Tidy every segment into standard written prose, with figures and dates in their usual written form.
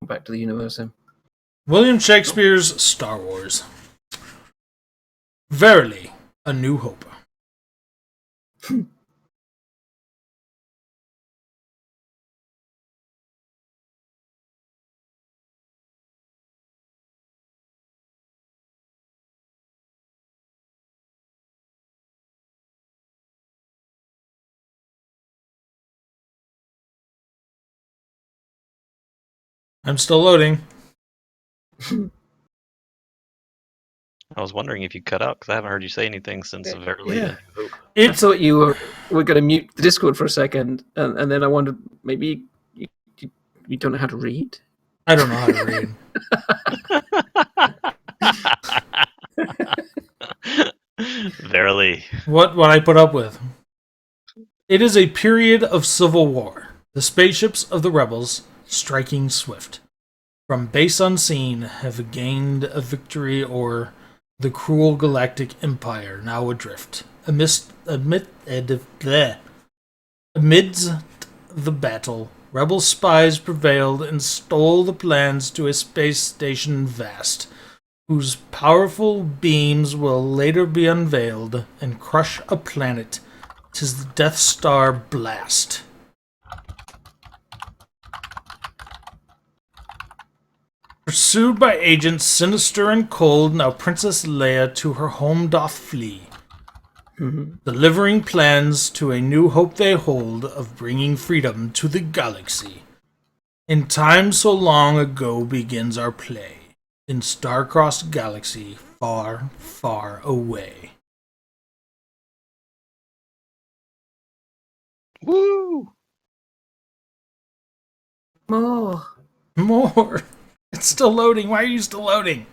back to the universe then. William Shakespeare's Star Wars. Verily, A New Hope. I'm still loading. I was wondering if you cut out because I haven't heard you say anything since Verily. Yeah. A New Hope. I thought you were going to mute the Discord for a second, and then I wondered maybe you don't know how to read. I don't know how to read. Verily. What I put up with. It is a period of civil war. The spaceships of the rebels, striking swift, from base unseen, have gained a victory o'er the cruel galactic empire now adrift. Amidst the battle, rebel spies prevailed and stole the plans to a space station vast, whose powerful beams will later be unveiled and crush a planet. 'Tis the Death Star blast. Pursued by agents sinister and cold, now Princess Leia to her home doth flee. Delivering plans to a new hope they hold of bringing freedom to the galaxy. In time so long ago begins our play, in star-crossed galaxy far, far away. Woo! More. It's still loading. Why are you still loading?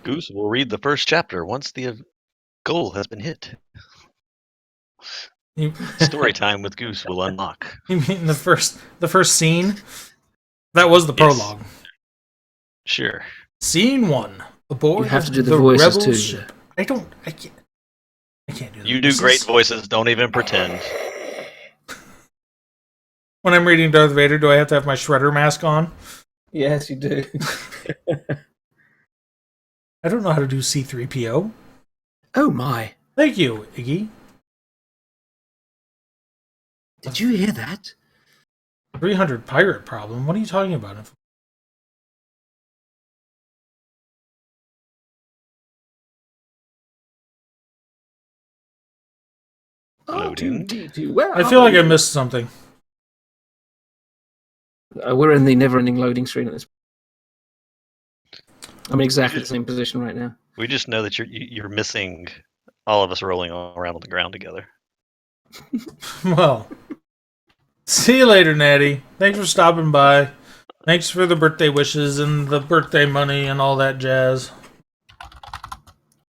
Goose will read the first chapter once the goal has been hit. Story time with Goose will unlock. You mean the first scene? That was the prologue. Sure. Scene 1. Aboard You have to do the voices rebel too. ship. I can't do that. You do great voices. Don't even pretend. When I'm reading Darth Vader, do I have to have my Shredder mask on? Yes, you do. I don't know how to do C-3PO. Oh my! Thank you, Iggy. Did you hear that? 300 pirate problem? What are you talking about? Loading. Where I feel like I missed something. We're in the never-ending loading screen at this. I'm in exactly the same position right now. We just know that you're missing all of us rolling around on the ground together. Well, see you later, Natty. Thanks for stopping by. Thanks for the birthday wishes and the birthday money and all that jazz.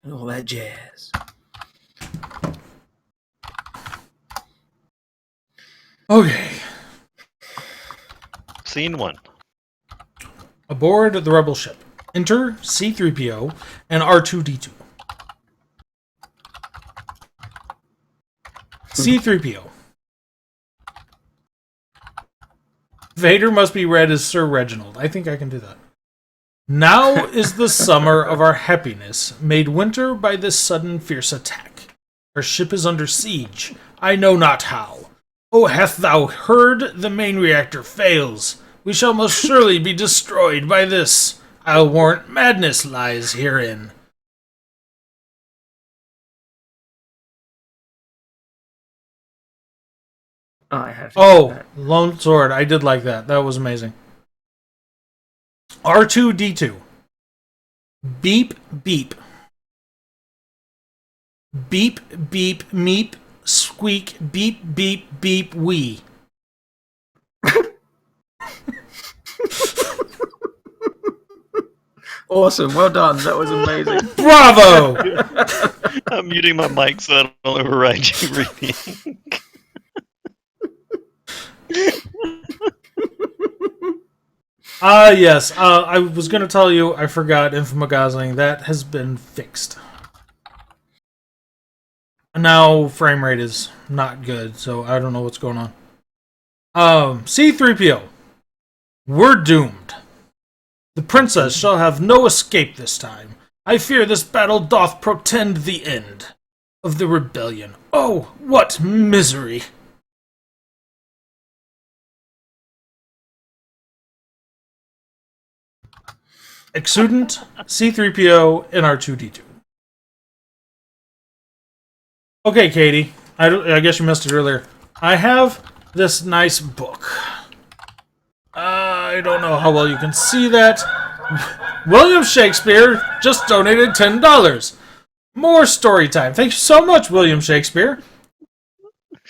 And all that jazz. Okay. Scene 1. Aboard the rebel ship. Enter C-3PO and R2-D2. C-3PO. Vader must be read as Sir Reginald. I think I can do that. Now is the summer of our happiness, made winter by this sudden fierce attack. Our ship is under siege. I know not how. Oh, hath thou heard? The main reactor fails. We shall most surely be destroyed by this. I'll warrant madness lies herein. I have to Oh, Lone Sword. I did like that. That was amazing. R2-D2. Beep, beep. Beep, beep, meep, squeak, beep, beep, beep, wee. Awesome, well done. That was amazing. Bravo! I'm muting my mic so I don't override you reading. Yes. I was going to tell you, I forgot Infamagazling. That has been fixed. Now, frame rate is not good, so I don't know what's going on. C-3PO. We're doomed. The princess shall have no escape this time. I fear this battle doth portend the end of the rebellion. Oh, what misery! Exudent, C-3PO, and R2-D2. Okay, Katie. I guess you missed it earlier. I have this nice book. I don't know how well you can see that. William Shakespeare just donated $10. More story time. Thank you so much, William Shakespeare.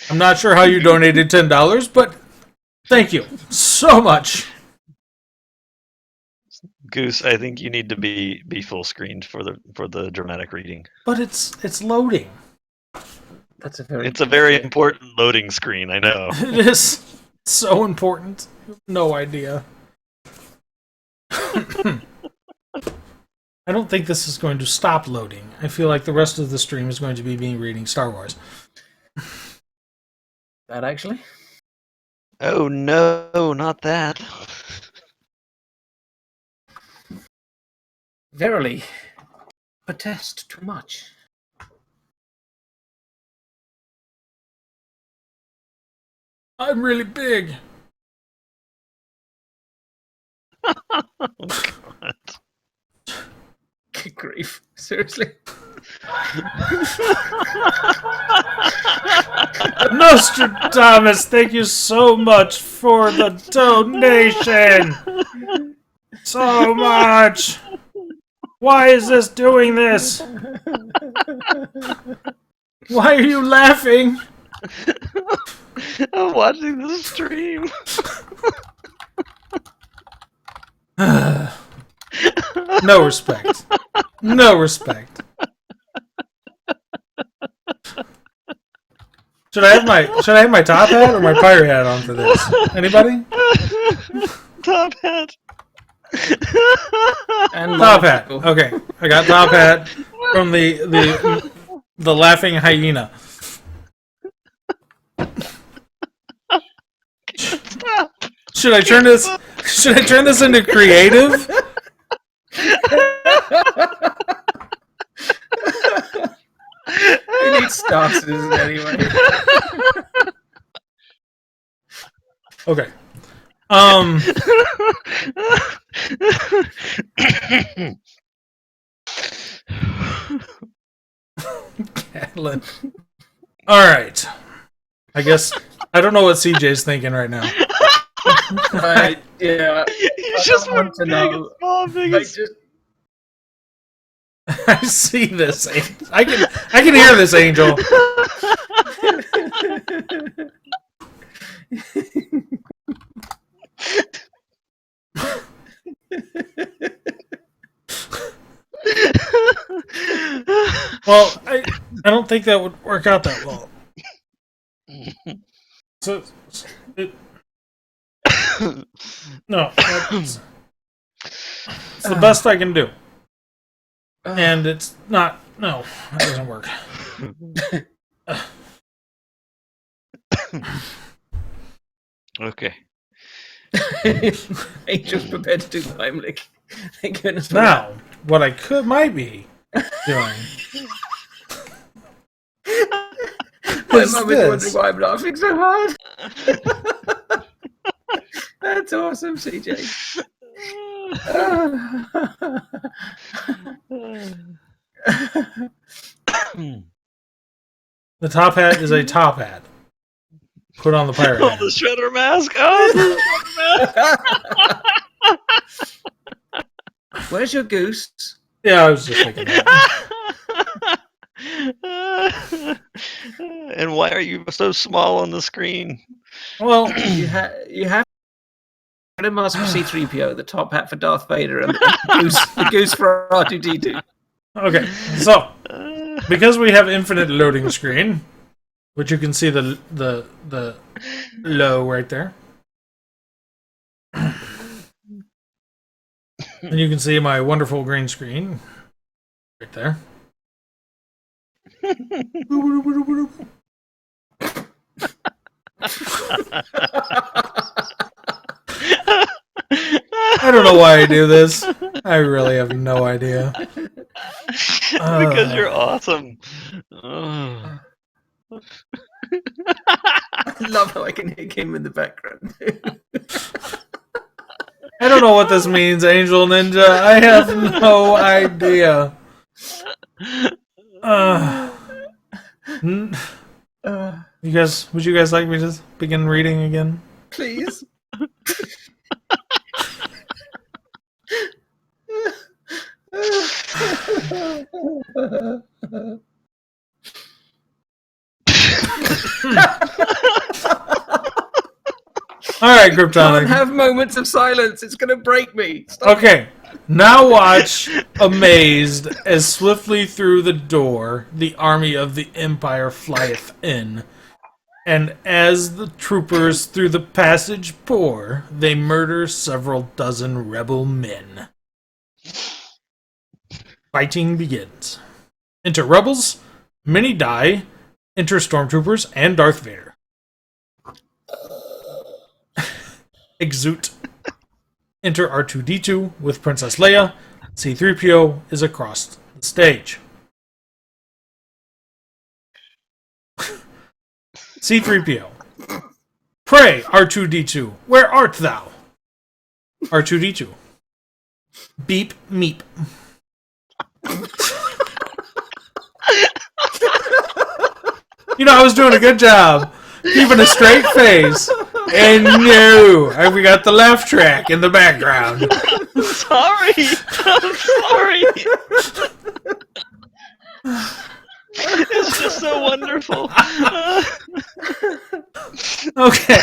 I'm not sure how you donated $10, but thank you so much. Goose, I think you need to be full screened for the dramatic reading. But it's loading. That's a very. It's a very important loading screen. I know. It is so important. No idea. I don't think this is going to stop loading. I feel like the rest of the stream is going to be me reading Star Wars. That actually. Oh no, not that. Verily, protest too much. I'm really big. Oh, God. Good grief. Seriously? Nostradamus, thank you so much for the donation. So much. Why is this doing this? Why are you laughing? I'm watching the stream. No respect. No respect. Should I have my top hat or my pirate hat on for this? Anybody? Top hat. And Top hat. Okay, I got top hat from the laughing hyena. Stop. Should I turn this into creative? It needs starters anyway. Okay. Catelyn. All right. I guess I don't know what CJ's thinking right now. Yeah. You just want to know. Big I as just, I see this. I can hear this angel. Well, I don't think that would work out that well. So, no, it's the best I can do, and it's not. No, that doesn't work. Okay. Angel's prepared to do Heimlich. Thank goodness for Now, what I might be doing My is mum is wondering this. why I'm laughing so hard. That's awesome, CJ. The top hat is a top hat. Put on the pirate Oh, hat. the shredder mask. Oh, the shredder mask. Where's your goose? Yeah, I was just thinking that. And why are you so small on the screen? Well, You have the mask for C-3PO, the top hat for Darth Vader, and the goose for R2-D2. okay, so because we have infinite loading screen, which you can see the low right there, and you can see my wonderful green screen right there. I don't know why I do this. I really have no idea. Because you're awesome. Ugh. I love how I can hear Kim in the background. I don't know what this means, Angel Ninja. I have no idea. Would you guys like me to begin reading again? Please. All right, Can't Kryptonic. have moments of silence. It's going to break me. Stop. Okay, now watch, amazed, as swiftly through the door the army of the Empire flieth in. And as the troopers through the passage pour, they murder several dozen rebel men. Fighting begins. Enter rebels, many die, enter stormtroopers and Darth Vader. Exute. Enter R2-D2 with Princess Leia. C-3PO is across the stage. C-3PO. Pray, R2-D2, where art thou? R2-D2. Beep, meep. You know, I was doing a good job. Keeping a straight face. And no, we got the laugh track in the background. Sorry. I'm sorry. It's just so wonderful. Okay.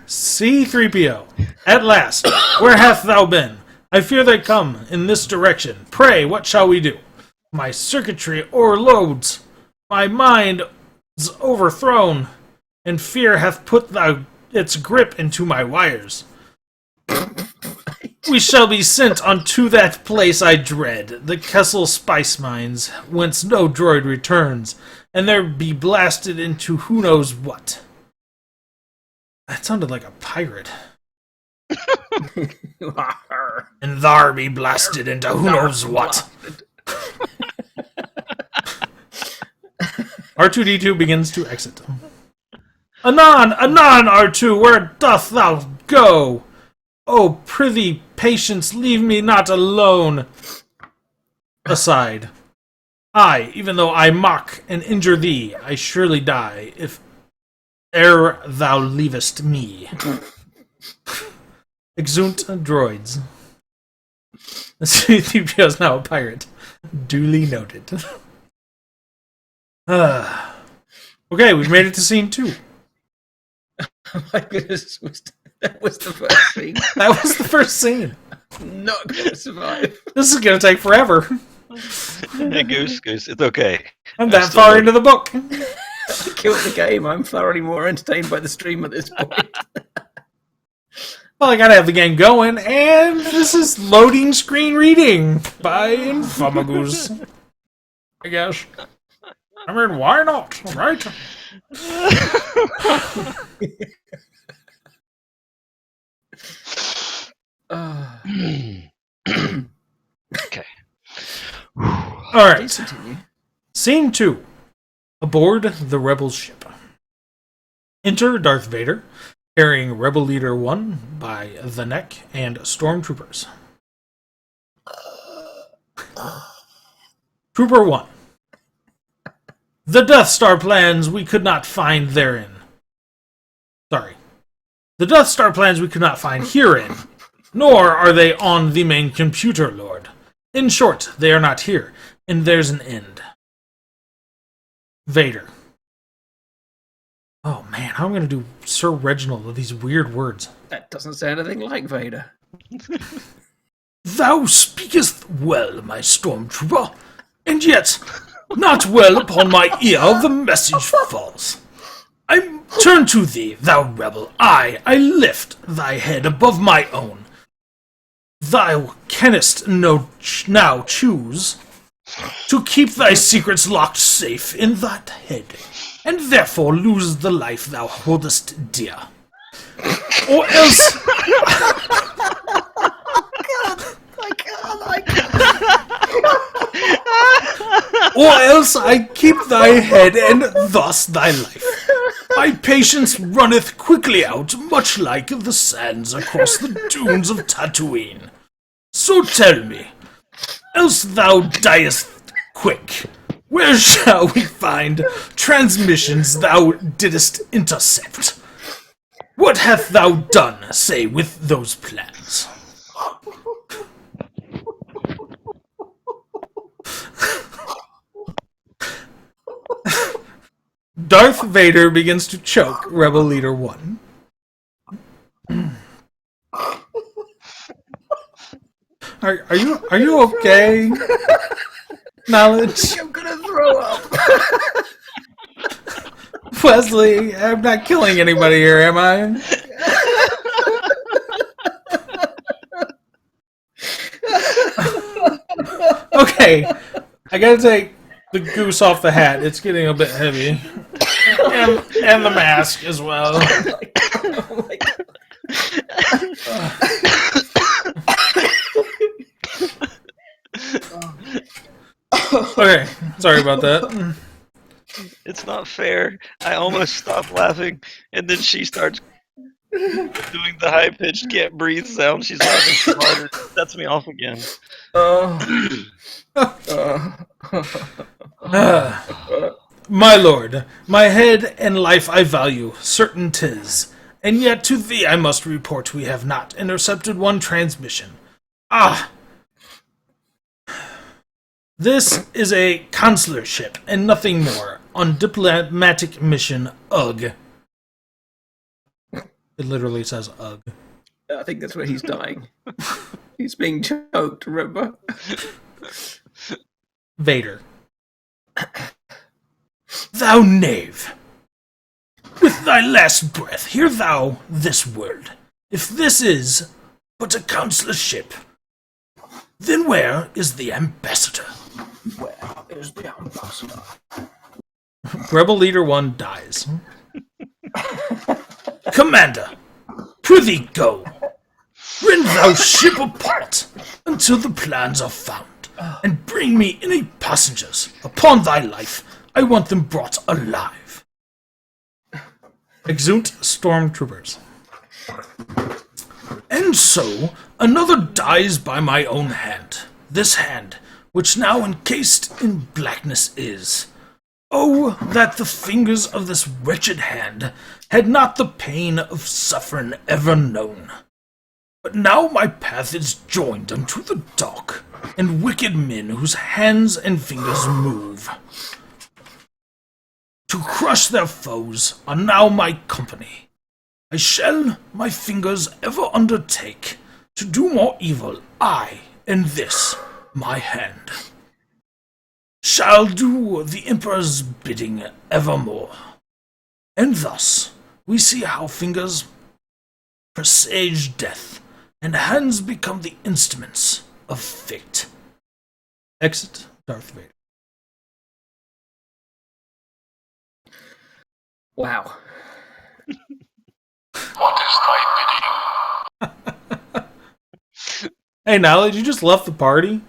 C-3PO. At last, where hast thou been? I fear they come in this direction. Pray, what shall we do? My circuitry o'erloads. My mind is overthrown, and fear hath put its grip into my wires. We shall be sent unto that place I dread, the Kessel spice mines, whence no droid returns, and there be blasted into who knows what. That sounded like a pirate. And thar be blasted into who knows what. R2-D2 begins to exit. Anon, anon, R2, where doth thou go? Oh, prithee, patience, leave me not alone. Aside. I, even though I mock and injure thee, I surely die, if ere thou leavest me. Exeunt droids. C-3PO is now a pirate. Duly noted. Okay, we've made it to scene 2. Oh my goodness, that was the first scene. That was the first scene. Not going to survive. This is going to take forever. Hey, Goose, it's okay. I'm that far into the book. Killed the game. I'm thoroughly more entertained by the stream at this point. Well, I gotta have the game going, and this is loading screen reading by Infamagoose. I guess. I mean, why not, right? Okay. Alright. Please continue. Scene 2. Aboard the Rebel ship. Enter Darth Vader, carrying Rebel Leader 1 by the neck and stormtroopers. Trooper 1. The Death Star plans we could not find therein. Sorry. The Death Star plans we could not find herein, nor are they on the main computer, Lord. In short, they are not here, and there's an end. Vader. Oh man, how am I going to do Sir Reginald with these weird words? That doesn't sound anything like Vader. Thou speakest well, my stormtrooper, and yet not well upon my ear the message falls. I turn to thee, thou rebel. I lift thy head above my own. Thou canst now choose to keep thy secrets locked safe in that head, and therefore lose the life thou holdest dear. Or else... Or else I keep thy head, and thus thy life. My patience runneth quickly out, much like the sands across the dunes of Tatooine. So tell me, else thou diest quick, where shall we find transmissions thou didst intercept? What hast thou done, say, with those plans? Darth Vader begins to choke Rebel Leader 1. Are you okay? Knowledge? I'm gonna throw up. Wesley, I'm not killing anybody here, am I? Okay, I gotta take the goose off the hat. It's getting a bit heavy. And the mask as well. Oh my God. Okay, sorry about that. It's not fair. I almost stopped laughing, and then she starts doing the high-pitched can't breathe sound. She's laughing harder. Sets me off again. My lord, my head and life I value, certain 'tis. And yet to thee I must report we have not intercepted one transmission. Ah! This is a consular ship, and nothing more, on diplomatic mission, UG. It literally says UG. I think that's where he's dying. He's being choked, remember? Vader. Thou knave! With thy last breath, hear thou this word. If this is but a consular ship, then where is the ambassador? Where is the ambassador? Rebel Leader 1 dies. Commander, prithee go. Rend thou ship apart until the plans are found, and bring me any passengers. Upon thy life, I want them brought alive. Exeunt stormtroopers. And so, another dies by my own hand. This hand, which now encased in blackness is. Oh, that the fingers of this wretched hand had not the pain of suffering ever known. But now my path is joined unto the dark, and wicked men whose hands and fingers move. To crush their foes are now my company. I shall my fingers ever undertake to do more evil, I, and this, my hand, shall do the Emperor's bidding evermore. And thus we see how fingers presage death, and hands become the instruments of fate. Exit Darth Vader. Wow. What is thy bidding? Hey, Nala, you just left the party?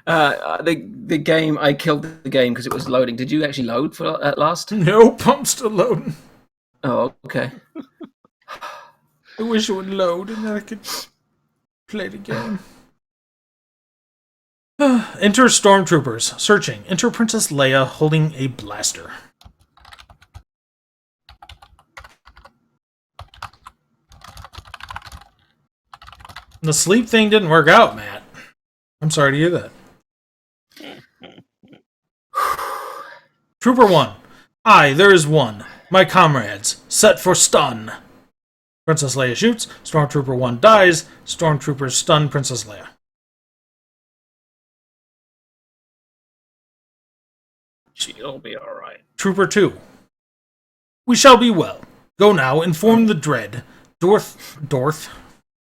The game, I killed the game because it was loading. Did you actually load for at last? Nope, I'm still loading. Oh, okay. I wish it would load and then I could play the game. Enter stormtroopers. Searching. Enter Princess Leia holding a blaster. The sleep thing didn't work out, Matt. I'm sorry to hear that. Trooper 1. Aye, there is one. My comrades. Set for stun. Princess Leia shoots. Stormtrooper 1 dies. Stormtroopers stun Princess Leia. She'll be alright. Trooper 2. We shall be well. Go now, inform the dread. Dorth?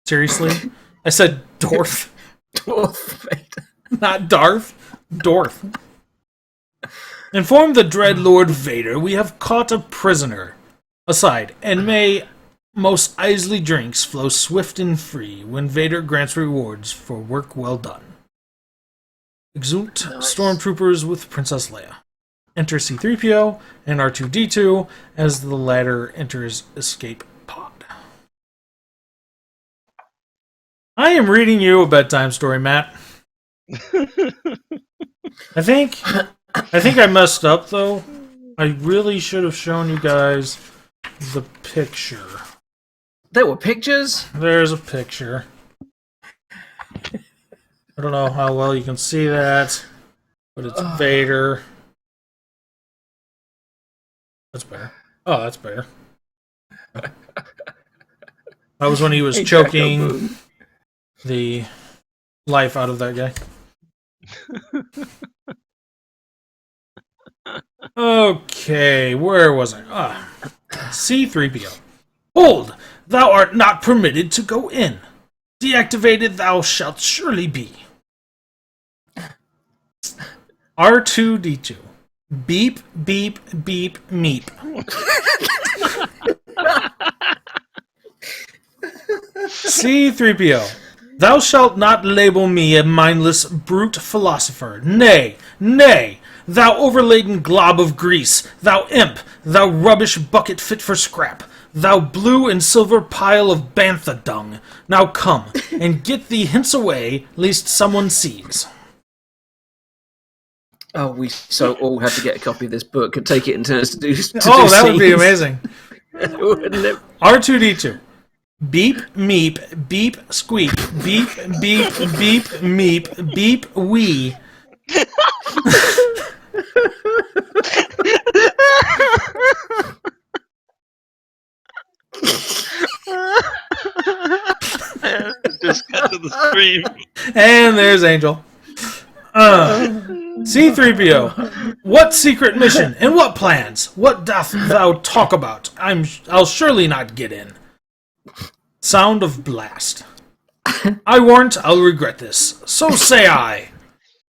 Seriously? I said Dorth. Darth Vader. Not Darth. Dorth. Inform the dread Lord Vader we have caught a prisoner. aside, and may most Isley drinks flow swift and free when Vader grants rewards for work well done. Exult stormtroopers with Princess Leia. Enter C-3PO and R2-D2 as the latter enters escape pod. I am reading you a bedtime story, Matt. I think I messed up, though. I really should have shown you guys the picture. There were pictures? There's a picture. I don't know how well you can see that, but it's Vader. That's better. Oh, that's better. That was when he was choking the life out of that guy. Okay, where was I? C-3PO. Hold! Thou art not permitted to go in. Deactivated thou shalt surely be. R2-D2. Beep, beep, beep, meep. C-3PO. Thou shalt not label me a mindless brute philosopher. Nay, nay, thou overladen glob of grease, thou imp, thou rubbish bucket fit for scrap, thou blue and silver pile of bantha dung. Now come, and get thee hence away, lest someone sees. Oh, we so all have to get a copy of this book and take it in turns to do. Oh, that would be amazing. Wouldn't it? R2-D2. Beep, meep, beep, squeak, beep, beep, beep, meep, beep, wee. Just cut to the screen. And there's Angel. C-3PO. What secret mission and what plans? What doth thou talk about? I'll surely not get in. Sound of blast. I warrant I'll regret this. So say I.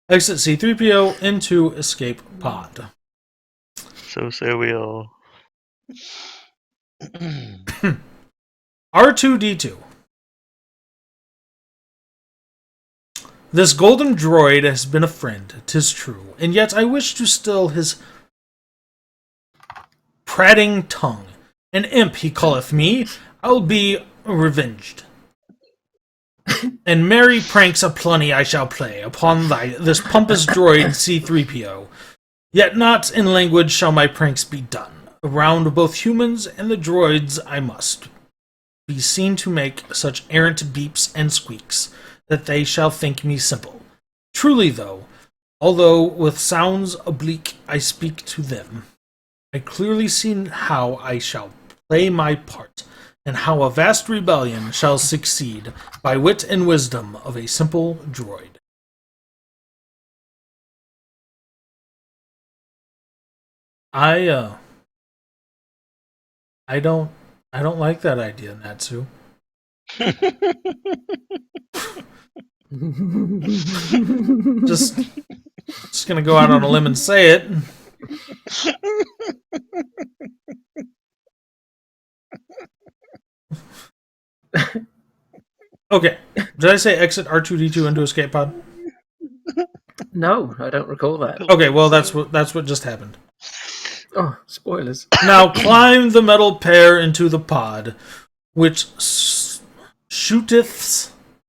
Exit C-3PO into escape pod. So say we all. R2-D2. This golden droid has been a friend, 'tis true, and yet I wish to still his prating tongue. An imp he calleth me, I'll be revenged. And merry pranks aplenty I shall play upon this pompous droid C-3PO. Yet not in language shall my pranks be done. Around both humans and the droids I must be seen to make such errant beeps and squeaks, that they shall think me simple. Truly, though, although with sounds oblique I speak to them, I clearly see how I shall play my part, and how a vast rebellion shall succeed by wit and wisdom of a simple droid. I don't like that idea, Natsu. just gonna go out on a limb and say it. Okay, did I say exit R2-D2 into escape pod? No, I don't recall that. Okay, well that's what just happened. Oh, spoilers. Now climb the metal pair into the pod, which shooteth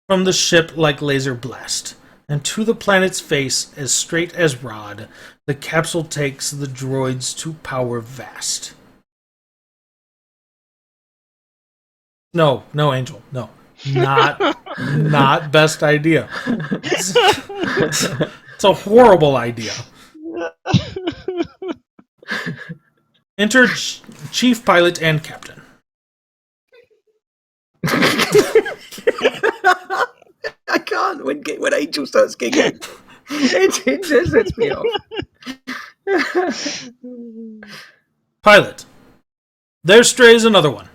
from the ship like laser blast, and to the planet's face as straight as rod, the capsule takes the droids to power vast. No, Angel, no. Not best idea. It's a horrible idea. Enter chief pilot and captain. I can't when Angel starts giggling. It just sets me off. Pilot. There strays another one.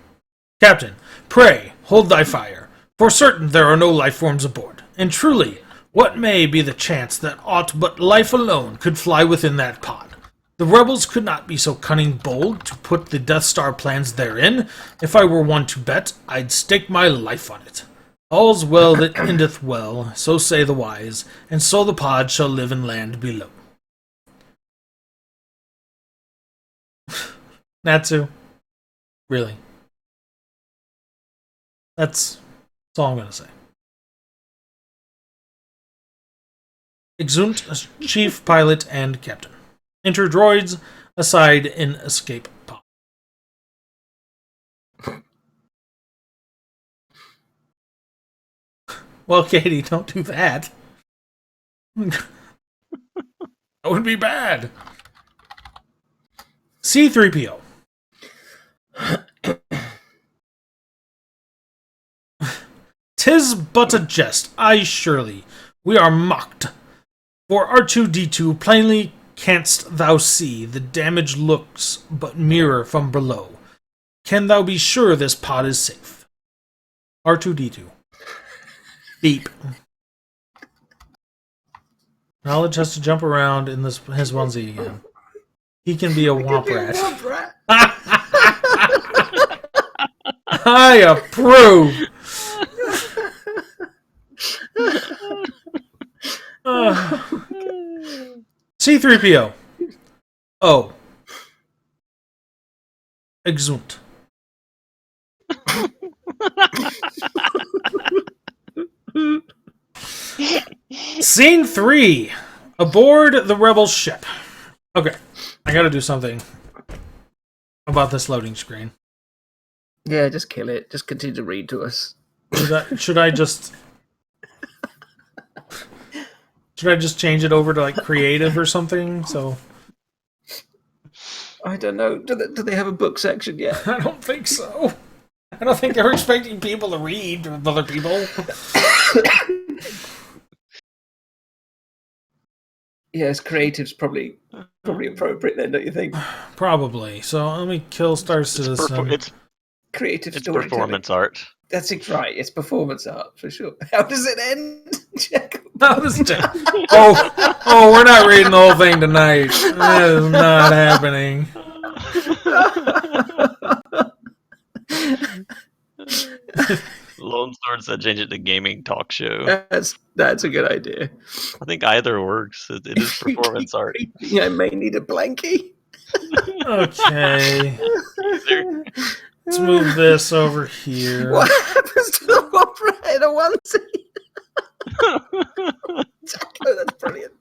Captain, pray, hold thy fire. For certain there are no life forms aboard. And truly, what may be the chance that aught but life alone could fly within that pod? The rebels could not be so cunning bold to put the Death Star plans therein. If I were one to bet, I'd stake my life on it. All's well that endeth well, so say the wise, and so the pod shall live in land below. Natsu. Really. That's all I'm going to say. Exeunt, chief pilot and captain. Enter droids aside in escape pod. Well, Katie, don't do that. That would be bad. C-3PO. "'Tis but a jest, aye surely, we are mocked. For R2-D2 plainly canst thou see the damage looks but mirror from below. Can thou be sure this pod is safe?" R2-D2. Beep. Knowledge has to jump around in his onesie again. He can be a womp rat. I approve. C-3PO. Oh. Exeunt. Scene 3. Aboard the rebel ship. Okay. I gotta do something about this loading screen. Yeah, just kill it. Just continue to read to us. Should I just change it over to like creative or something? So I don't know. Do they have a book section yet? I don't think so. I don't think they're expecting people to read with other people. Yes, creative's probably appropriate then, don't you think? Probably. So let me kill Star Citizen. It's Storytelling. performance art. That's it, right. It's performance art for sure. How does it end? Jacob? Oh, we're not reading the whole thing tonight. That is not happening. Lone Sword said change it to gaming talk show. That's a good idea. I think either works. It is performance art. Yeah, I may need a blankie. Okay. Let's move this over here. What happens to the opera in a onesie? Jacko, that's brilliant.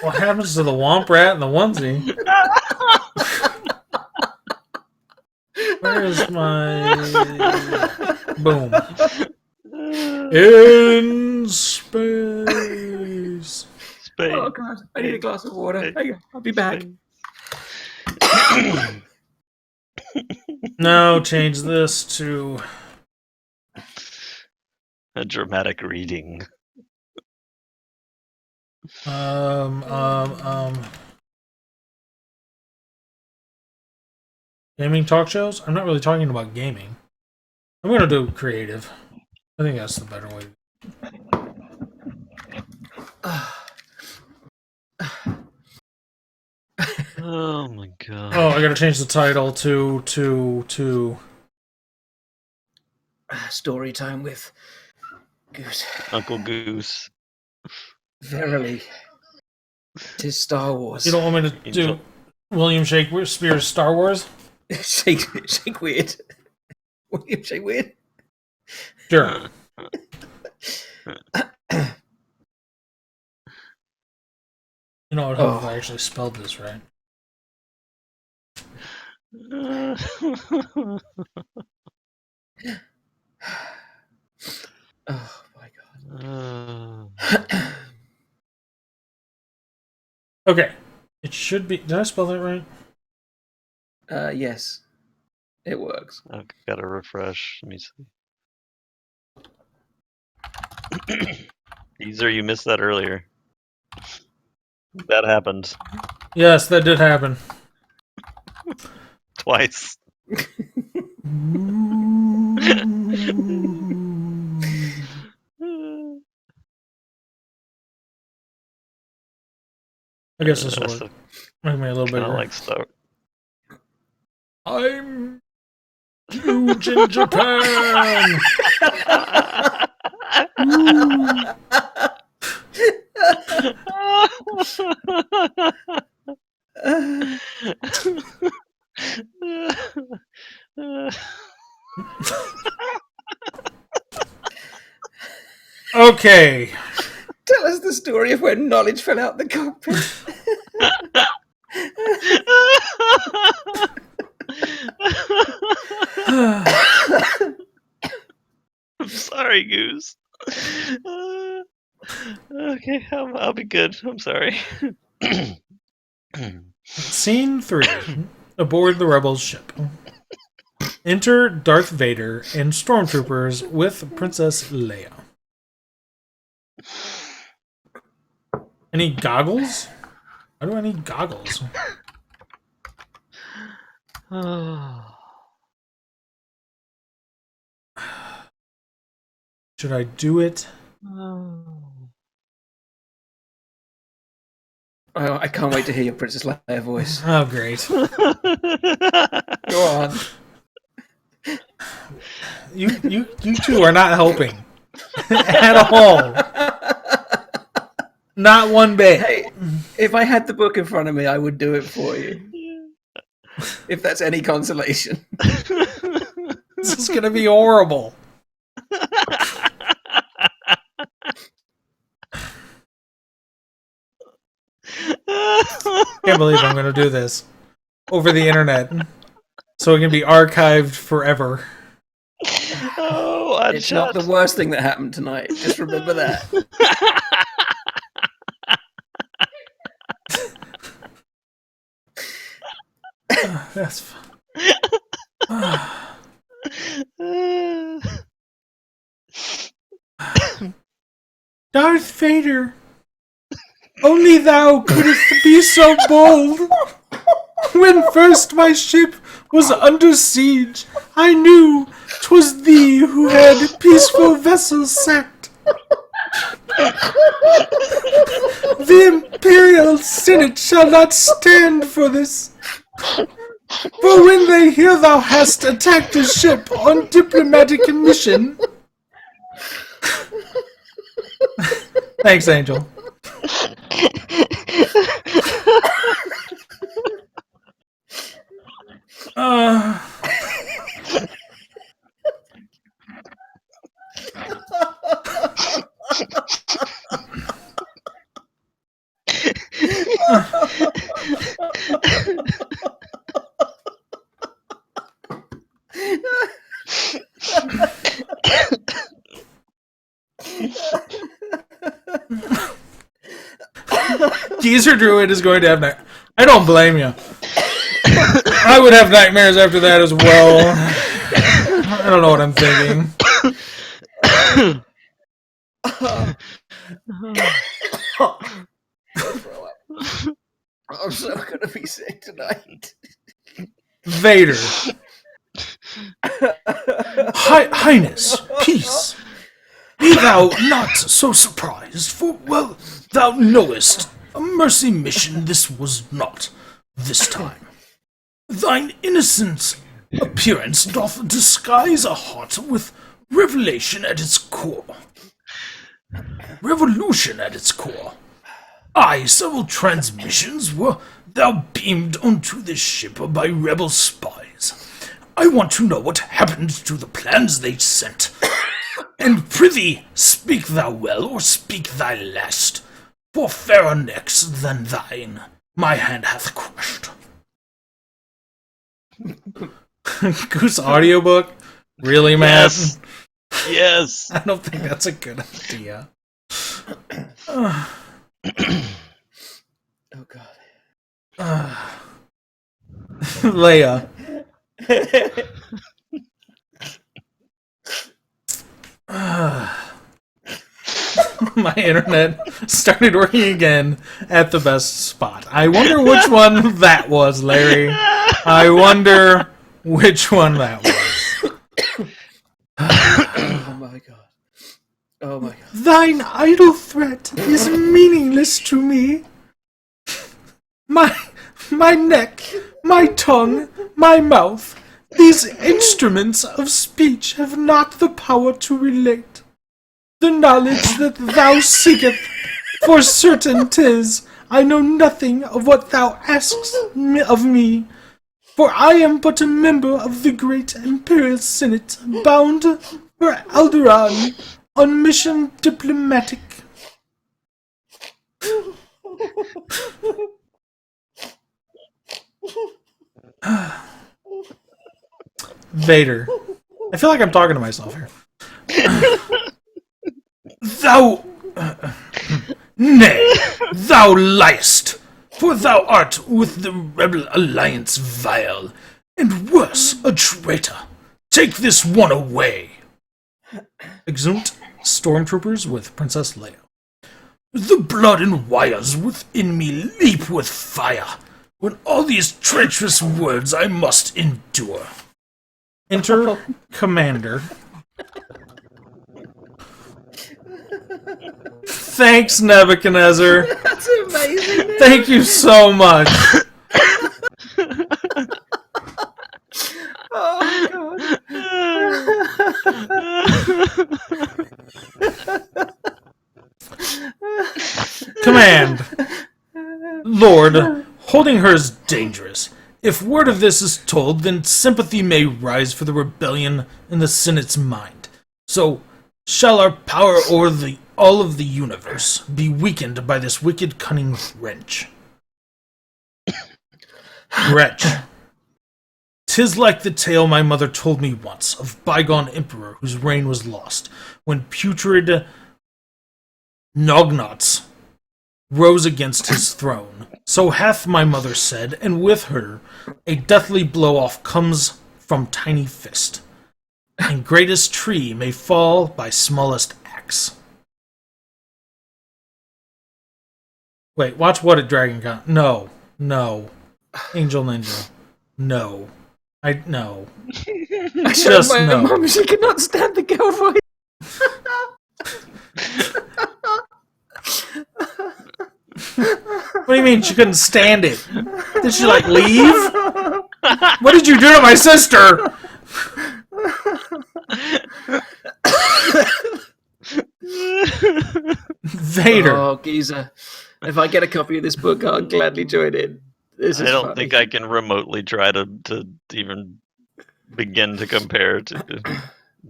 What happens to the womp rat and the onesie? Where is my... Boom. In space. Oh, God. I need a glass of water. Hang on. I'll be back. Now change this to... A dramatic reading. Gaming talk shows? I'm not really talking about gaming. I'm going to do creative. I think that's the better way. Oh my god. Oh, I got to change the title to Story time with Goose. Uncle Goose. Verily, 'tis Star Wars. You don't want me to do William Shakespeare's Star Wars? Shake weird. William Shake weird. Sure. You know, I hope I actually spelled this right. Oh my god. Okay. It should be... Did I spell that right? Yes. It works. I've got to refresh. Let me see. Teaser, you missed that earlier. That happened. Yes, that did happen. Twice. I guess this will work. Make me a little Kind of bigger. like stuck. I'm huge in Japan. Okay. Tell us the story of when knowledge fell out the cockpit. I'm sorry, Goose. Okay, I'll be good. I'm sorry. Scene 3. Aboard the Rebels ship. Enter Darth Vader and stormtroopers with Princess Leia. Any goggles? Why do I need goggles? Should I do it? Oh, I can't wait to hear your Princess Leia voice. Oh, great. Go on. You two are not helping. At all. Not one bit. Hey, if I had the book in front of me, I would do it for you. If that's any consolation. This is going to be horrible. Can't believe I'm going to do this over the internet so it can be archived forever. Oh, It's not the worst thing that happened tonight. Just remember that. That's fun. Darth Vader, only thou couldst be so bold. When first my ship was under siege, I knew 'twas thee who had peaceful vessels sacked. The Imperial Senate shall not stand for this. For when they hear thou hast attacked a ship on diplomatic mission... Thanks, Angel. Geezer Druid is going to have nightmares. I don't blame you. I would have nightmares after that as well. I don't know what I'm thinking. I'm so gonna be sick tonight. Vader. Highness, peace. Be thou not so surprised, for, well, thou knowest, a mercy mission this was not, this time. Thine innocent appearance doth disguise a heart with revelation at its core. Revolution at its core. Aye, several transmissions were thou beamed onto this ship by rebel spies. I want to know what happened to the plans they sent. And prithee, speak thou well, or speak thy last, for fairer necks than thine my hand hath crushed. Goose audiobook? Really, Matt? Yes. Yes. I don't think that's a good idea. Oh god. Leia. My internet started working again at the best spot. I wonder which one that was, Larry. I wonder which one that was. Oh my god. Oh my god. Thine idle threat is meaningless to me. my neck, my tongue, my mouth, these instruments of speech have not the power to relate. The knowledge that thou seekest, for certain 'tis, I know nothing of what thou askest of me, for I am but a member of the great Imperial Senate, bound for Alderaan on mission diplomatic. Vader. I feel like I'm talking to myself here. Thou... Nay, thou liest, for thou art with the Rebel Alliance vile, and worse, a traitor. Take this one away. Exeunt stormtroopers with Princess Leia. The blood and wires within me leap with fire, when all these treacherous words I must endure. Enter Commander. Thanks, Nebuchadnezzar. That's amazing. Thank you so much. Oh Command. Lord, holding her is dangerous. If word of this is told, then sympathy may rise for the rebellion in the Senate's mind. So, shall our power o'er all of the universe be weakened by this wicked, cunning wretch? Wretch. 'Tis like the tale my mother told me once of bygone emperor whose reign was lost, when putrid Nognots rose against his throne. So hath my mother said, and with her a deathly blow-off comes from tiny fist, and greatest tree may fall by smallest axe. Wait, watch What a Dragon Con. No. Angel Ninja. No. No. I Just my no. mum, she cannot stand the girl voice. What do you mean she couldn't stand it? Did she, like, leave? What did you do to my sister? Vader. Oh, geezer. If I get a copy of this book, I'll gladly join in. This is I don't funny. think I can remotely try to even begin to compare to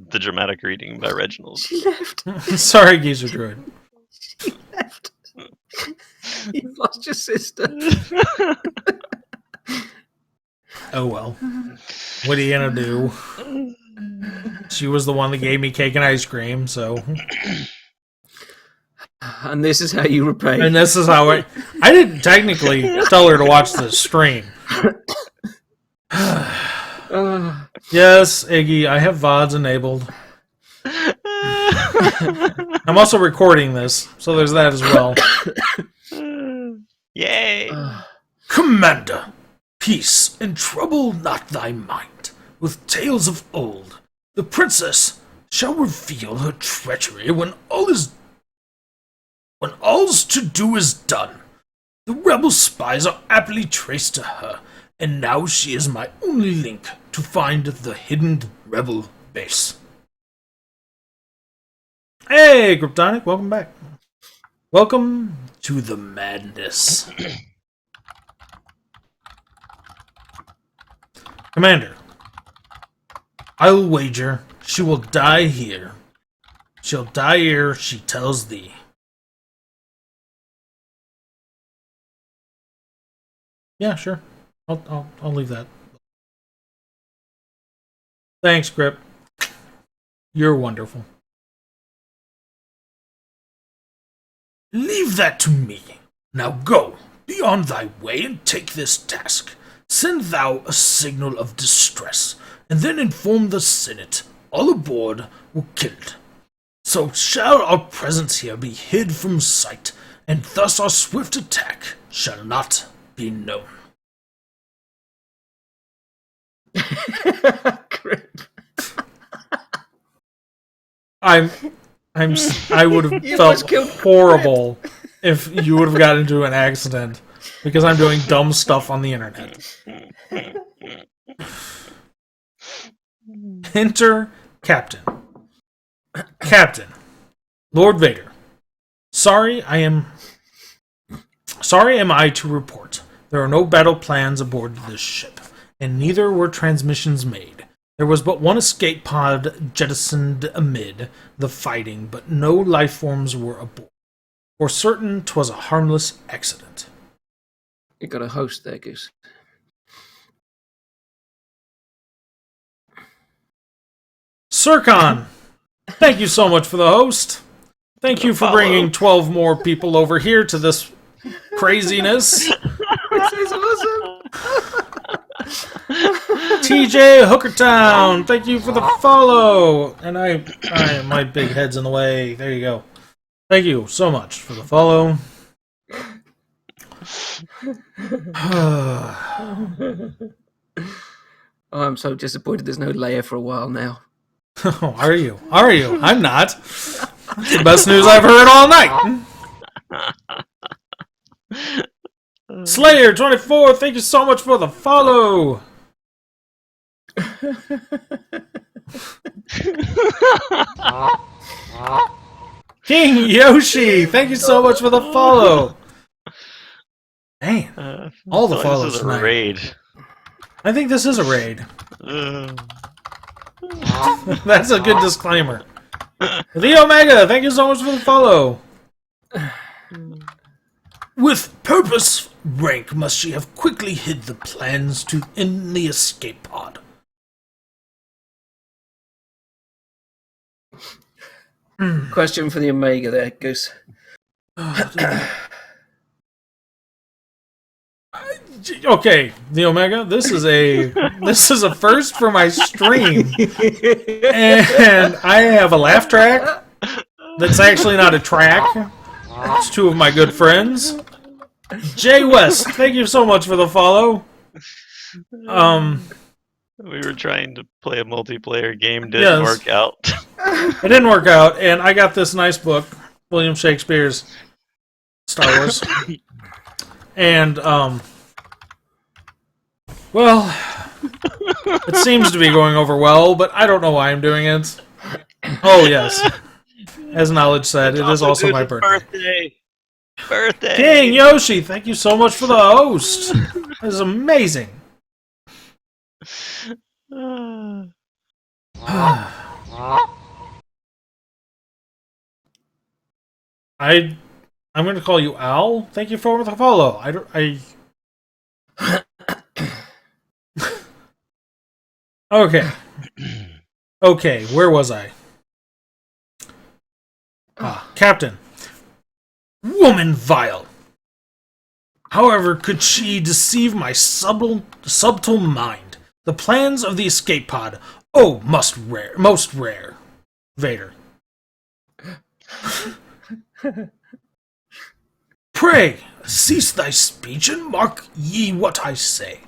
the dramatic reading by Reginald. She left. Sorry, Geezer Druid. She left. You've lost your sister. Oh well. What are you gonna do? She was the one that gave me cake and ice cream, so... And this is how you repay. And this is how I didn't technically tell her to watch the stream. Yes, Iggy, I have VODs enabled. I'm also recording this, so there's that as well. Yay! Commander, peace and trouble not thy mind. With tales of old, the princess shall reveal her treachery when all's to do is done. The rebel spies are aptly traced to her, and now she is my only link to find the hidden rebel base. Hey, Kryptonic, welcome back. Welcome to the madness. Commander, I'll wager she will die here. She'll die ere she tells thee. Yeah, sure. I'll leave that. Thanks, Grip. You're wonderful. Leave that to me. Now go, be on thy way, and take this task. Send thou a signal of distress, and then inform the Senate all aboard were killed. So shall our presence here be hid from sight, and thus our swift attack shall not be known. Grip. I would have You felt almost killed horrible if you would have gotten into an accident because I'm doing dumb stuff on the internet. Enter Captain. Captain, Lord Vader. Sorry am I to report. There are no battle plans aboard this ship, and neither were transmissions made. There was but one escape pod jettisoned amid the fighting, but no life forms were aboard. For certain, 'twas a harmless accident. You got a host there, Goose. Sircon, thank you so much for the host. Thank you for bringing 12 more people over here to this craziness. This is awesome. TJ Hookertown, thank you for the follow. And my big head's in the way. There you go. Thank you so much for the follow. Oh, I'm so disappointed there's no Leia for a while now. Oh, are you? Are you? I'm not. It's the best news I've heard all night. Slayer24, thank you so much for the follow. King Yoshi, thank you so much for the follow. Man, all the follows This is a tonight. raid. I think this is a raid. That's a good disclaimer. The Omega, thank you so much for the follow. With purpose, rank must she have quickly hid the plans in the escape pod. Question for the Omega there, Goose. Okay, the Omega, this is a first for my stream. And I have a laugh track that's actually not a track. It's two of my good friends. Jay West, thank you so much for the follow. We were trying to play a multiplayer game, didn't work out. It didn't work out, and I got this nice book, William Shakespeare's Star Wars. And, well, it seems to be going over well, but I don't know why I'm doing it. Oh, yes. As Knowledge said, it is also my birthday. Birthday! King Yoshi, thank you so much for the host. That is amazing. I'm going to call you Al. Thank you for the follow. Okay. Okay, where was I? Captain. Woman vile. However could she deceive my subtle mind? The plans of the escape pod, most rare. Vader. Pray, cease thy speech and mark ye what I say.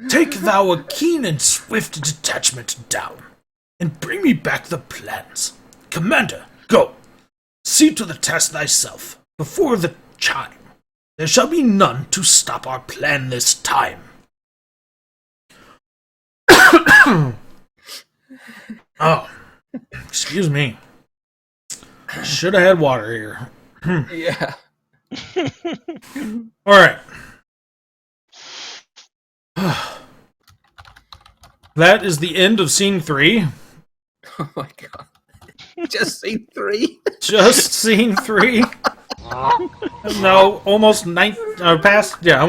Take thou a keen and swift detachment down, and bring me back the plans. Commander, go. See to the task thyself, before the chime. There shall be none to stop our plan this time. Oh, excuse me. Should have had water here. Yeah. Alright. That is the end of scene 3. Oh my god. Just scene 3? Just scene 3. No, almost I'm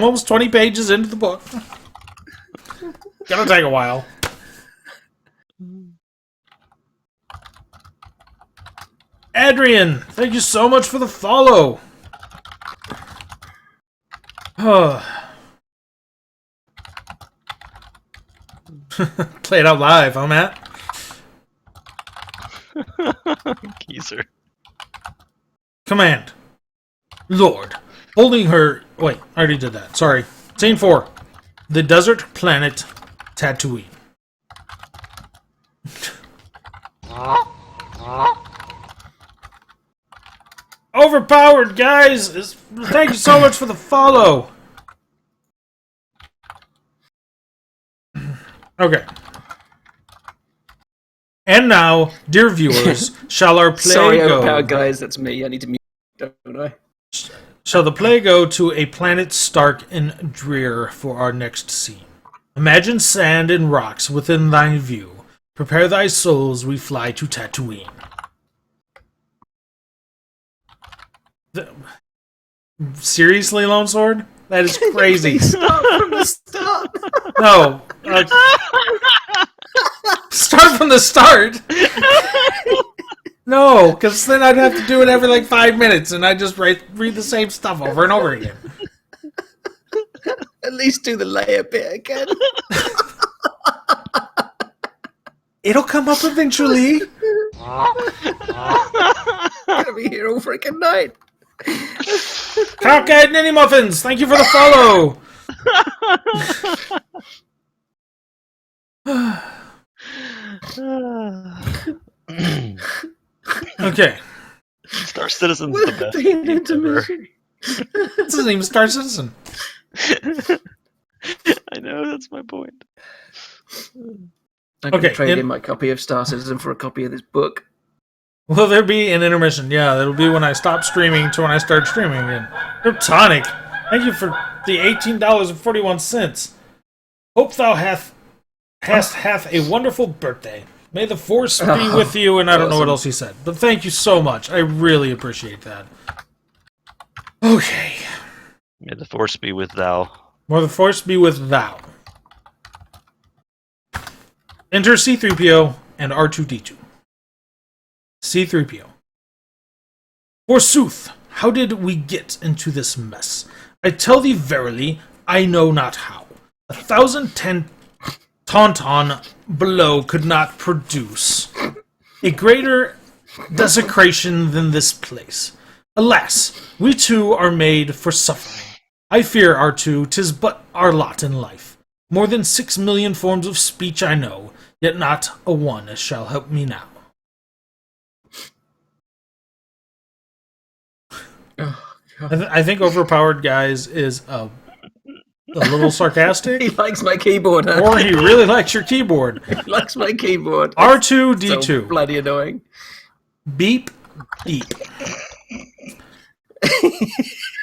almost 20 pages into the book. Gonna take a while. Adrian, thank you so much for the follow. Play it out live, huh, Matt? Geezer. Command. Lord. Holding her... Wait, I already did that. Sorry. Scene 4. The desert planet Tatooine. Overpowered, guys! Thank you so much for the follow! Okay. And now, dear viewers, shall our play Sorry, go? overpowered guys. That's me. I need to mute, don't I? Shall the play go to a planet stark and drear for our next scene? Imagine sand and rocks within thine view. Prepare thy souls, we fly to Tatooine. Seriously, Lone Sword? That is crazy. Start from the start. No. Start from the start? No, because then I'd have to do it every like 5 minutes, and I'd just read the same stuff over and over again. At least do the layer bit again. It'll come up eventually. Gonna be here all freaking night. Cockeyed Ninny Muffins, thank you for the follow. Okay. Star Citizen's Would the have best. been game ever. intermission. This isn't even Star Citizen. I know, that's my point. I can Okay, trade in my copy of Star Citizen for a copy of this book. Will there be an intermission? Yeah, it'll be when I stop streaming to when I start streaming again. Kryptonic, thank you for the $18.41. Hope thou hast a wonderful birthday. May the force be with you, and I don't know what else he said. But thank you so much. I really appreciate that. Okay. May the force be with thou. May the force be with thou. Enter C-3PO and R2-D2. C-3PO. Forsooth, how did we get into this mess? I tell thee verily, I know not how. 1,010 tauntaun below could not produce a greater desecration than this place. Alas, we too are made for suffering. I fear, R2, 'tis but our lot in life. More than 6 million forms of speech I know, yet not a one shall help me now. Oh, God. I think overpowered guys is a little sarcastic, He likes my keyboard, huh? or he really likes your keyboard. He likes my keyboard. R2D2. So bloody annoying. Beep, beep.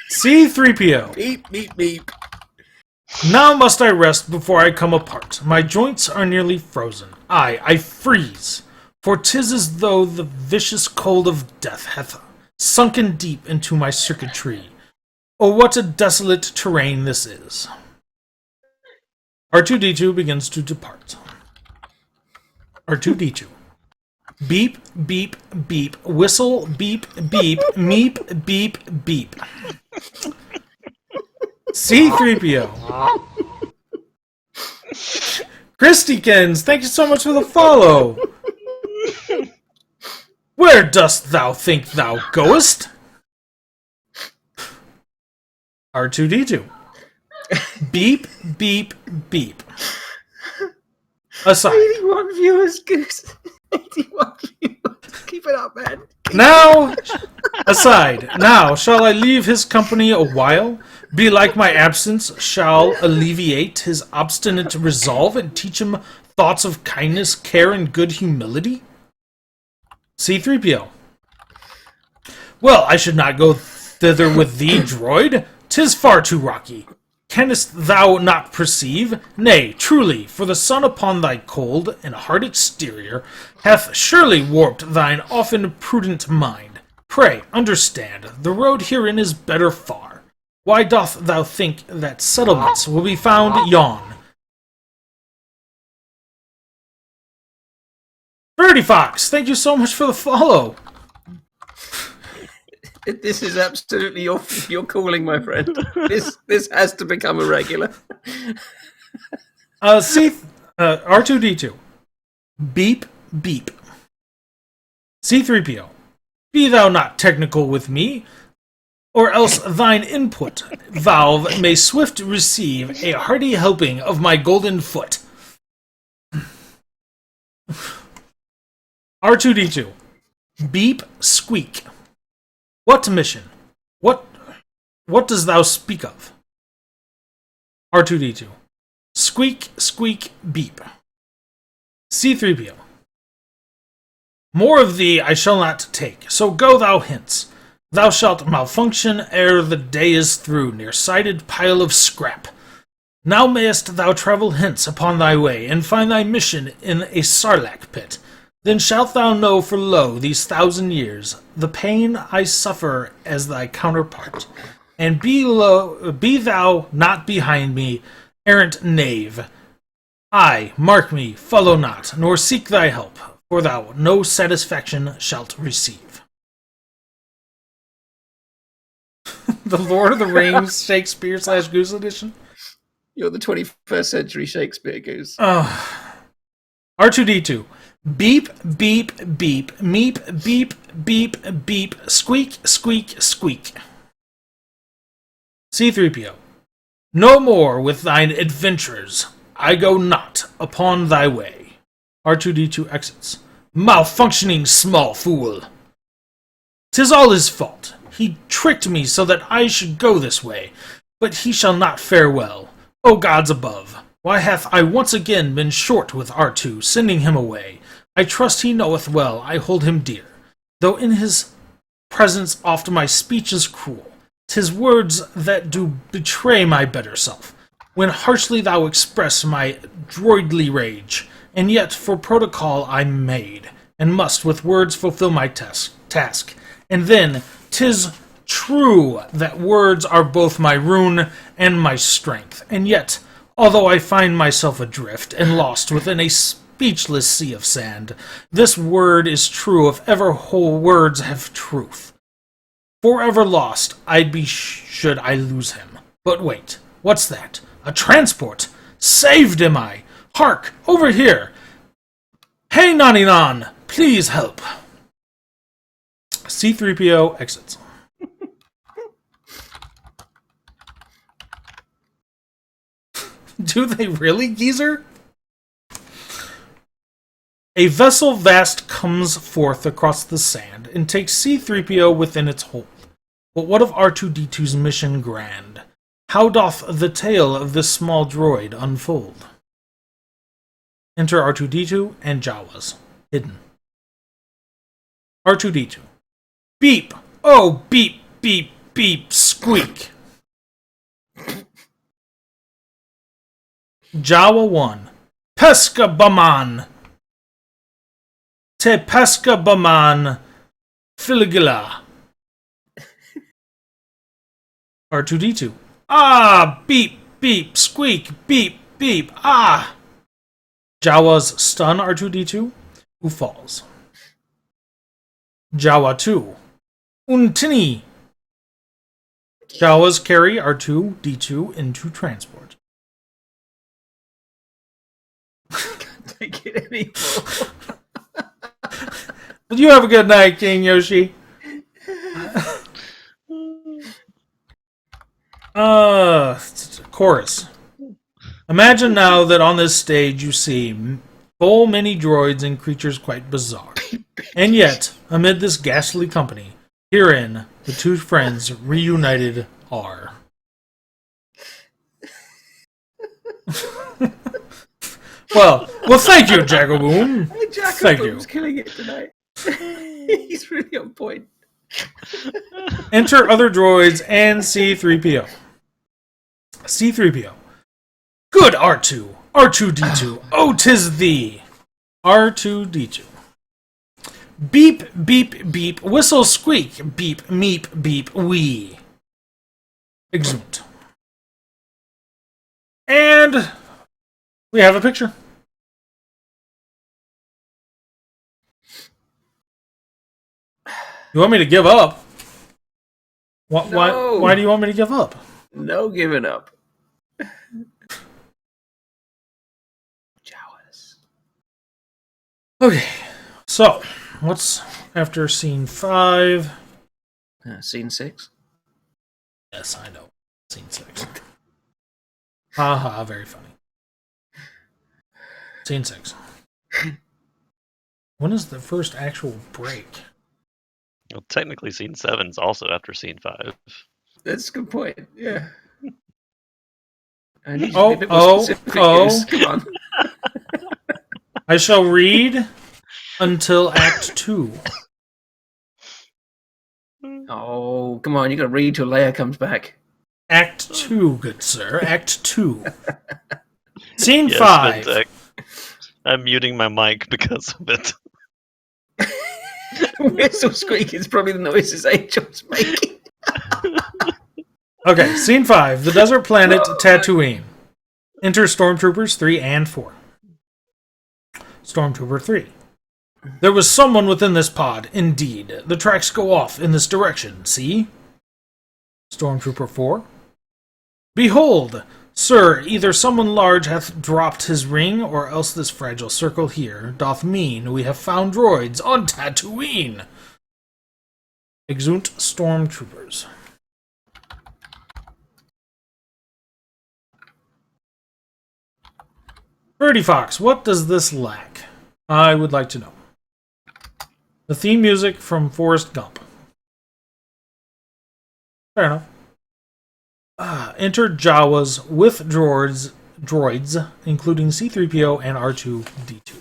C-3PO. Beep, beep, beep. Now must I rest before I come apart. My joints are nearly frozen. I freeze. For 'tis as though the vicious cold of death hath sunken deep into my circuitry. Oh, what a desolate terrain this is. R2-D2 begins to depart. R2-D2. Beep, beep, beep. Whistle, beep, beep. Meep, beep, beep. C-3PO. Christykins, thank you so much for the follow. Where dost thou think thou goest? R2-D2. Beep, beep, beep. Aside. 81 viewers, Goose. 81 viewers. Keep it up, man. Now, aside. Now, shall I leave his company a while? Be like my absence shall alleviate his obstinate resolve and teach him thoughts of kindness, care, and good humility? C-3PO. Well, I should not go thither with thee, droid. 'Tis far too rocky. Canst thou not perceive? Nay, truly, for the sun upon thy cold and hard exterior hath surely warped thine often prudent mind. Pray, understand, the road herein is better far. Why doth thou think that settlements will be found yon? Birdie Fox, thank you so much for the follow. This is absolutely your calling, my friend. This has to become a regular. R2-D2. Beep, beep. C-3PO. Be thou not technical with me, or else thine input valve may swift receive a hearty helping of my golden foot. R2-D2. Beep, squeak. What mission? What does thou speak of? R2-D2. Squeak, squeak, beep. C-3PO. More of thee I shall not take, so go thou hence. Thou shalt malfunction ere the day is through, near-sighted pile of scrap. Now mayest thou travel hence upon thy way, and find thy mission in a sarlacc pit. Then shalt thou know, for lo, these 1,000 years, the pain I suffer as thy counterpart. And be thou not behind me, errant knave. I, mark me, follow not, nor seek thy help, for thou no satisfaction shalt receive. The Lord of the Rings Shakespeare / Goose edition. You're the 21st century Shakespeare, Goose. R2-D2. Beep, beep, beep, meep, beep, beep, beep, squeak, squeak, squeak. C-3PO. No more with thine adventures. I go not upon thy way. R2-D2 exits. Malfunctioning small fool. 'Tis all his fault. He tricked me so that I should go this way, but he shall not fare well. O gods above, why hath I once again been short with R2, sending him away? I trust he knoweth well I hold him dear, though in his presence oft my speech is cruel. 'Tis words that do betray my better self, when harshly thou express my droidly rage, and yet for protocol I'm made, and must with words fulfill my task. And then 'tis true that words are both my ruin and my strength, and yet, although I find myself adrift and lost within a speechless sea of sand, this word is true if ever whole words have truth. Forever lost I'd be should I lose him. But wait, what's that? A transport! Saved am I! Hark, over here! Hey, Nani-Nan! Please help! C-3PO exits. Do they really, geezer? A vessel vast comes forth across the sand and takes C-3PO within its hold. But what of R2-D2's mission grand? How doth the tale of this small droid unfold? Enter R2-D2 and Jawas, hidden. R2-D2. Beep! Oh, beep, beep, beep, squeak! Jawa 1. Pesca Baman! Te pesca Baman Filigila. R2-D2. Ah! Beep, beep, squeak, beep, beep, ah! Jawas stun R2-D2, who falls. Jawa 2. Untini. Jawas carry R2-D2 into transport. Can't take it anymore. You have a good night, King Yoshi. Chorus. Imagine now that on this stage you see full many droids and creatures quite bizarre. And yet, amid this ghastly company, herein the two friends reunited are. Well, thank you, Jackaboom. Thank you. Jackaboom's killing it tonight. He's really on point. Enter other droids and C-3PO. C-3PO. Good R2. R2-D2. Oh, 'tis thee. R2-D2. Beep, beep, beep. Whistle, squeak. Beep, meep, beep, wee. Exeunt. And we have a picture. You want me to give up? No. Why do you want me to give up? No giving up. Jawas. Okay, so what's after scene 5? Scene 6. Yes, I know. Scene 6. Haha, very funny. Scene 6. When is the first actual break? Well, technically, scene 7's also after scene 5. That's a good point. Yeah. I need you to be a bit more specific, oh. Goose. Come on. I shall read until Act 2. Oh, come on, you gotta read till Leia comes back. Act 2, good sir. Act 2. Scene Yes, 5. Vintek. I'm muting my mic because of it. Whistle squeak is probably the noises Angel's making. Okay, Scene 5. The desert planet Tatooine. Enter Stormtroopers 3 and 4. Stormtrooper 3. There was someone within this pod, indeed. The tracks go off in this direction, see? Stormtrooper 4. Behold, sir, either someone large hath dropped his ring, or else this fragile circle here doth mean we have found droids on Tatooine. Exeunt Stormtroopers. Birdie Fox, what does this lack? I would like to know. The theme music from Forrest Gump. Fair enough. Enter Jawas with droids, including C-3PO and R2-D2.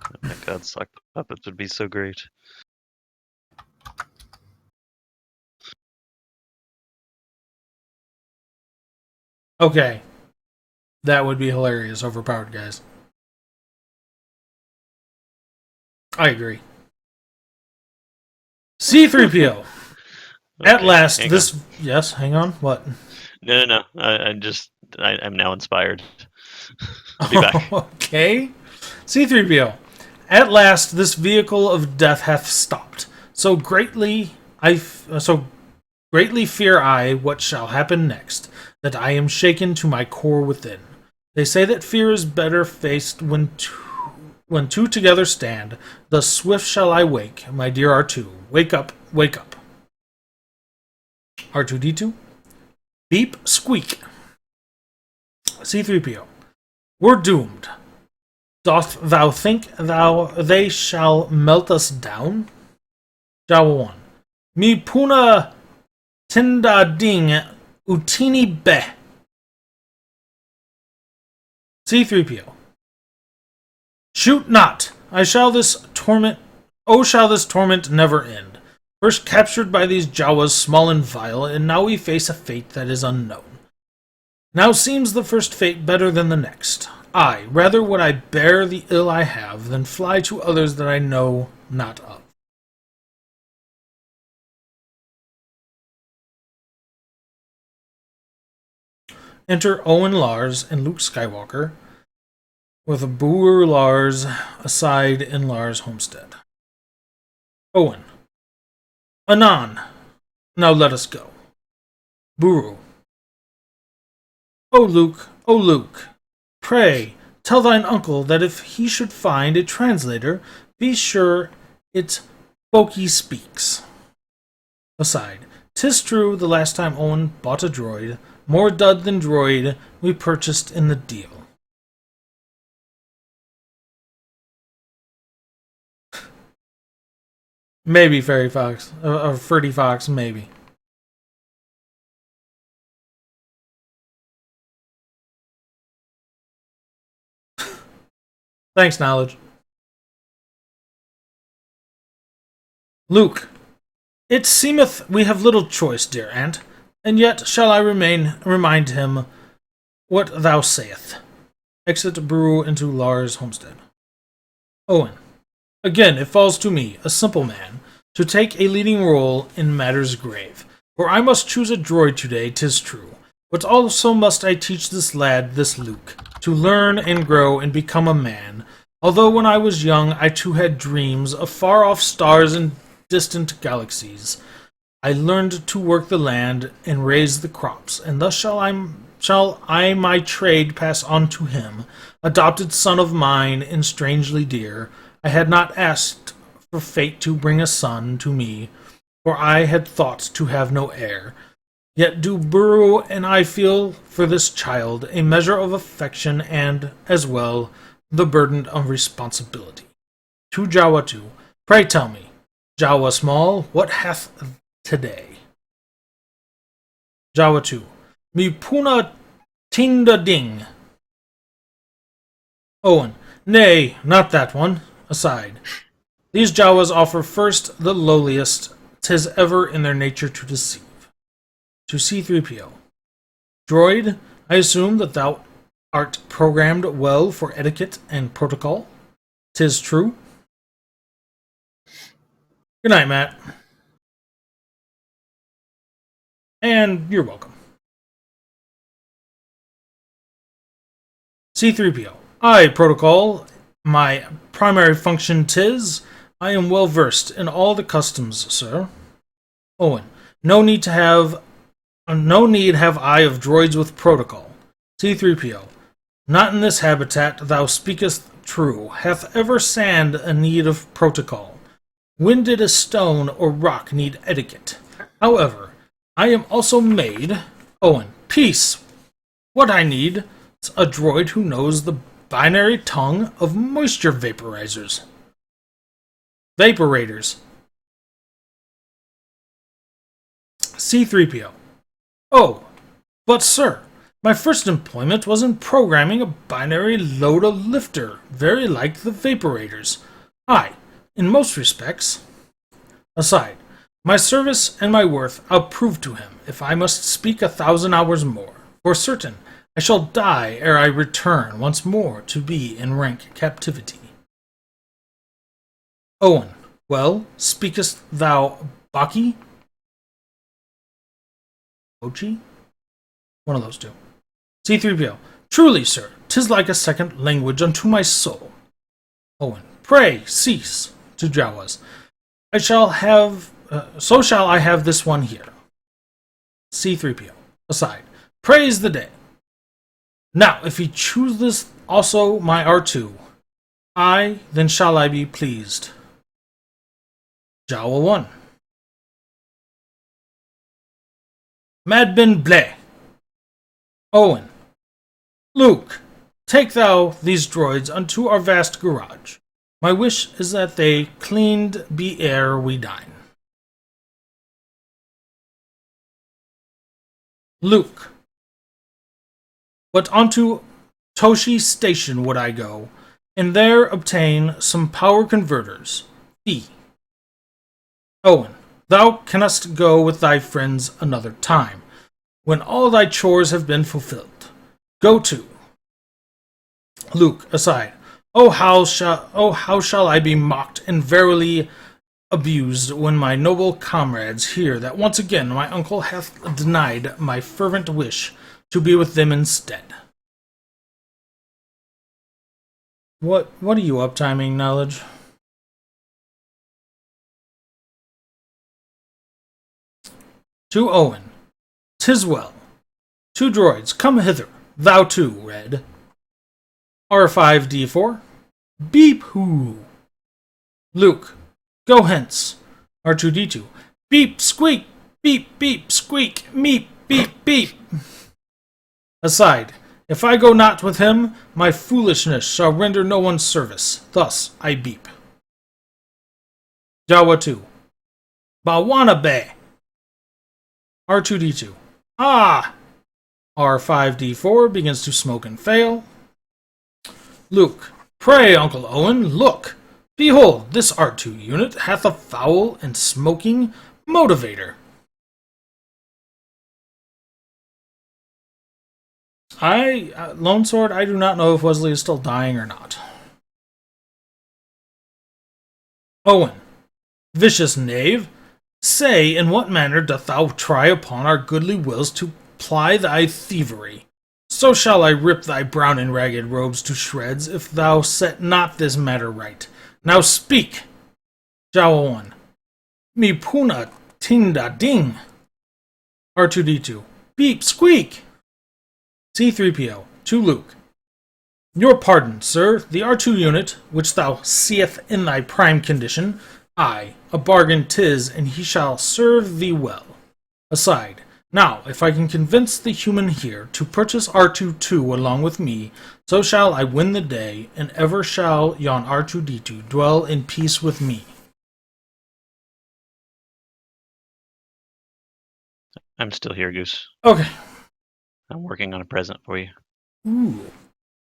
Oh my god, sock puppets would be so great. Okay. That would be hilarious. Overpowered, guys. I agree. C-3PO. At Okay, last, hang this... on. Yes, hang on. What? No. I'm now inspired. I'll be back. Okay. C-3PO. At last, this vehicle of death hath stopped. So greatly fear I what shall happen next, that I am shaken to my core within. They say that fear is better faced when two together stand. Thus swift shall I wake, my dear R2. Wake up, wake up. R2-D2. Beep, squeak. C-3PO. We're doomed. Doth thou think they shall melt us down? Jawa 1. Mi puna tinda ding utini be. C-3PO. Shoot not! Shall this torment never end. First captured by these Jawas small and vile, and now we face a fate that is unknown. Now seems the first fate better than the next. Aye, rather would I bear the ill I have, than fly to others that I know not of. Enter Owen Lars and Luke Skywalker, with Boer Lars aside in Lars' homestead. Owen. Anon. Now let us go. Buru. O Luke, pray, tell thine uncle that if he should find a translator, be sure it Boki speaks. Aside. 'Tis true, the last time Owen bought a droid, more dud than droid, we purchased in the deal. Maybe Fairy Fox. Or Ferdy Fox, maybe. Thanks, Knowledge. Luke. It seemeth we have little choice, dear aunt, and yet shall I remind him what thou sayest. Exit Brew into Lars' homestead. Owen. Again, it falls to me, a simple man, to take a leading role in matters grave. For I must choose a droid today, 'tis true. But also must I teach this lad, this Luke, to learn and grow and become a man. Although when I was young, I too had dreams of far-off stars and distant galaxies. I learned to work the land and raise the crops, and thus shall I my trade pass on to him, adopted son of mine and strangely dear. I had not asked for fate to bring a son to me, for I had thought to have no heir. Yet do Buru and I feel for this child a measure of affection and, as well, the burden of responsibility. To Jawa 2, pray tell me, Jawa small, what hath today? Jawa 2, Mi puna tinda ding. Owen. Nay, not that one. Aside. These Jawas offer first the lowliest, 'tis ever in their nature to deceive. To C-3PO. Droid, I assume that thou art programmed well for etiquette and protocol. 'Tis true. Good night, Matt. And you're welcome. C-3PO. Aye, protocol. My primary function 'tis. I am well versed in all the customs, sir. Owen. No need have I of droids with protocol. C-3PO. Not in this habitat, thou speakest true. Hath ever sand a need of protocol? When did a stone or rock need etiquette? However, I am also made... Owen. Peace! What I need is a droid who knows the binary tongue of moisture vaporizers. Vaporators. C-3PO. Oh, but sir, my first employment was in programming a binary loader lifter, very like the vaporators. Aye, in most respects. Aside, my service and my worth I'll prove to him if I must speak 1,000 hours more. For certain, I shall die ere I return once more to be in rank captivity. Owen. Well, speakest thou Baki? Ochi? One of those two. C-3PO. Truly, sir, 'tis like a second language unto my soul. Owen. Pray, cease. To Jawas. So shall I have this one here. C-3PO. Aside. Praise the day. Now, if he chooses also my R2, then shall I be pleased. Jawa 1. Mad bin Bleh. Owen. Luke, take thou these droids unto our vast garage. My wish is that they cleaned be ere we dine. Luke. But unto Toshi Station would I go, and there obtain some power converters. Fee. Owen. Thou canst go with thy friends another time, when all thy chores have been fulfilled. Go to. Luke, aside. Oh, how shall I be mocked and verily abused when my noble comrades hear that once again my uncle hath denied my fervent wish to be with them instead. What are you uptiming, Knowledge? To Owen. 'Tis well. 2 droids, come hither. Thou too, Red. R5D4. Beep hoo. Luke. Go hence. R2D2. Beep squeak. Beep beep squeak. Meep beep beep. Aside. If I go not with him, my foolishness shall render no one service. Thus I beep. Jawa 2. Bawanabe. R2D2. Ah! R5D4 begins to smoke and fail. Luke. Pray, Uncle Owen, look. Behold, this R2 unit hath a foul and smoking motivator. Lone Sword, I do not know if Wesley is still dying or not. Owen. Vicious knave. Say, in what manner doth thou try upon our goodly wills to ply thy thievery? So shall I rip thy brown and ragged robes to shreds, if thou set not this matter right. Now speak! Jawa 1. Mi puna tinda ding. R2D2. Beep squeak! C-3PO. To Luke. Your pardon, sir, the R2 unit, which thou seest in thy prime condition, aye, a bargain 'tis, and he shall serve thee well. Aside. Now, if I can convince the human here to purchase R2-2 along with me, so shall I win the day, and ever shall yon R2-D2 dwell in peace with me. I'm still here, Goose. Okay. I'm working on a present for you. Ooh,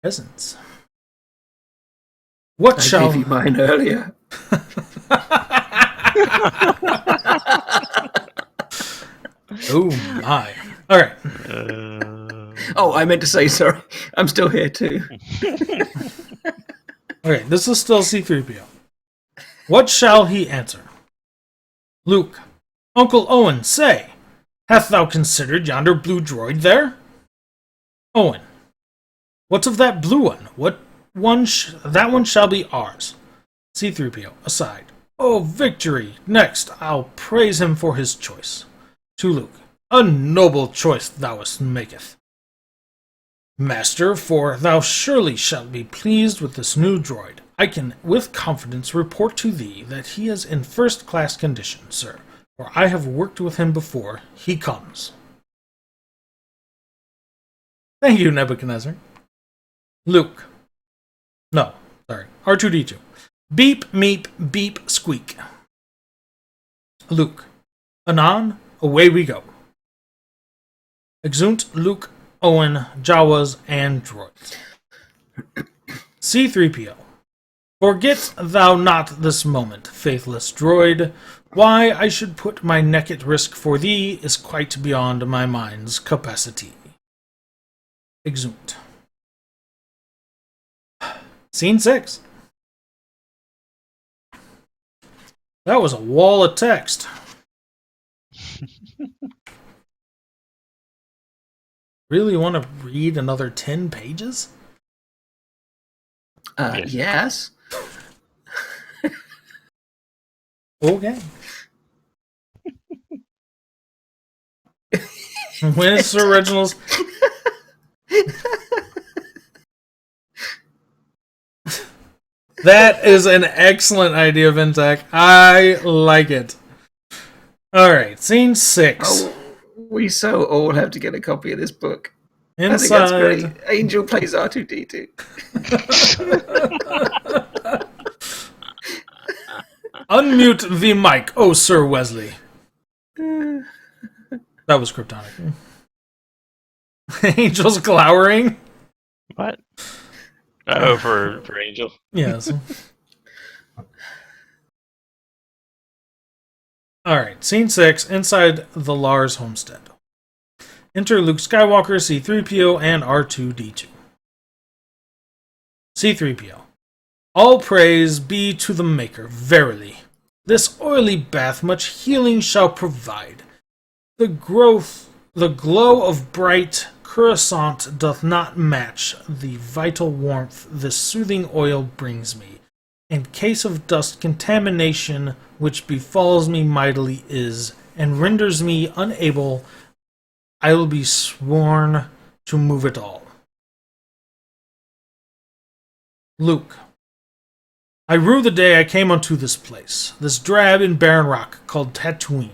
presents. What I shall... gave you mine earlier. Oh my. Alright. Oh, I meant to say sorry. I'm still here too. Okay, this is still C-3PO. What shall he answer? Luke, Uncle Owen, say, hath thou considered yonder blue droid there? Owen, what's of that blue one? What one? That one shall be ours. C-3PO, aside. Oh, victory! Next, I'll praise him for his choice. To Luke, a noble choice thou maketh. Master, for thou surely shalt be pleased with this new droid. I can with confidence report to thee that he is in first-class condition, sir, for I have worked with him before. He comes. Thank you, Nebuchadnezzar. Luke. No, sorry. R2-D2. Beep, meep, beep, squeak. Luke. Anon, away we go. Exeunt Luke, Owen, Jawas, and droids. C-3PO. Forget thou not this moment, faithless droid. Why I should put my neck at risk for thee is quite beyond my mind's capacity. Exeunt. Scene 6. That was a wall of text. Really want to read another 10 pages? Yes. Okay. When is Sir Reginald's... That is an excellent idea, Vintech. I like it. Alright, scene 6. Oh, we so all have to get a copy of this book. Inside... I think that's great. Angel plays R2-D2. Unmute the mic, oh Sir Wesley. That was Kryptonic. Angel's glowering. What? Oh, for Angel. Yes. Alright, scene 6, inside the Lars homestead. Enter Luke Skywalker, C-3PO, and R2-D2. C-3PO. All praise be to the Maker, verily. This oily bath much healing shall provide. The glow of bright Coruscant doth not match the vital warmth this soothing oil brings me. In case of dust contamination which befalls me mightily is, and renders me unable, I will be sworn to move it all. Luke. I rue the day I came unto this place, this drab and barren rock called Tatooine.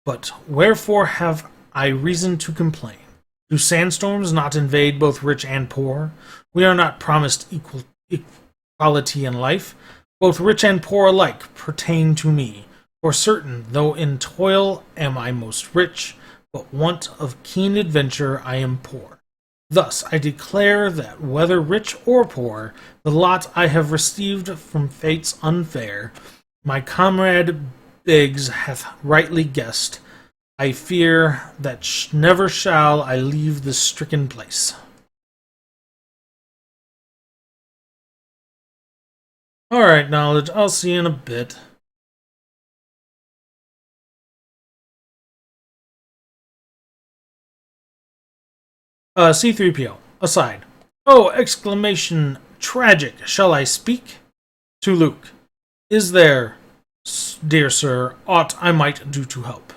But wherefore have I reason to complain? Do sandstorms not invade both rich and poor? We are not promised equality in life. Both rich and poor alike pertain to me. For certain, though in toil am I most rich, but want of keen adventure I am poor. Thus I declare that whether rich or poor, the lot I have received from fates unfair, my comrade Biggs hath rightly guessed. I fear that never shall I leave this stricken place. Alright, Knowledge, I'll see you in a bit. C-3PO, aside. Oh, exclamation, tragic, shall I speak? To Luke. Is there, dear sir, aught I might do to help?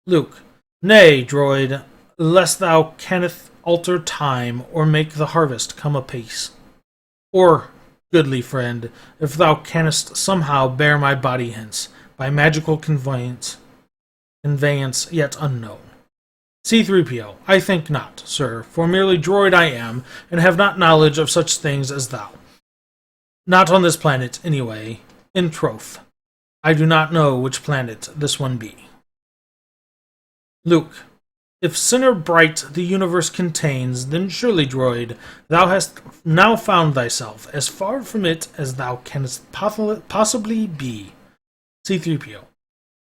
Luke. Nay, droid, lest thou canst alter time, or make the harvest come apace. Or, goodly friend, if thou canst somehow bear my body hence, by magical conveyance yet unknown. C-3PO, I think not, sir, for merely droid I am, and have not knowledge of such things as thou. Not on this planet, anyway. In troth, I do not know which planet this one be. Luke, If sinner bright the universe contains, then surely, droid, thou hast now found thyself as far from it as thou canst possibly be. C-3PO.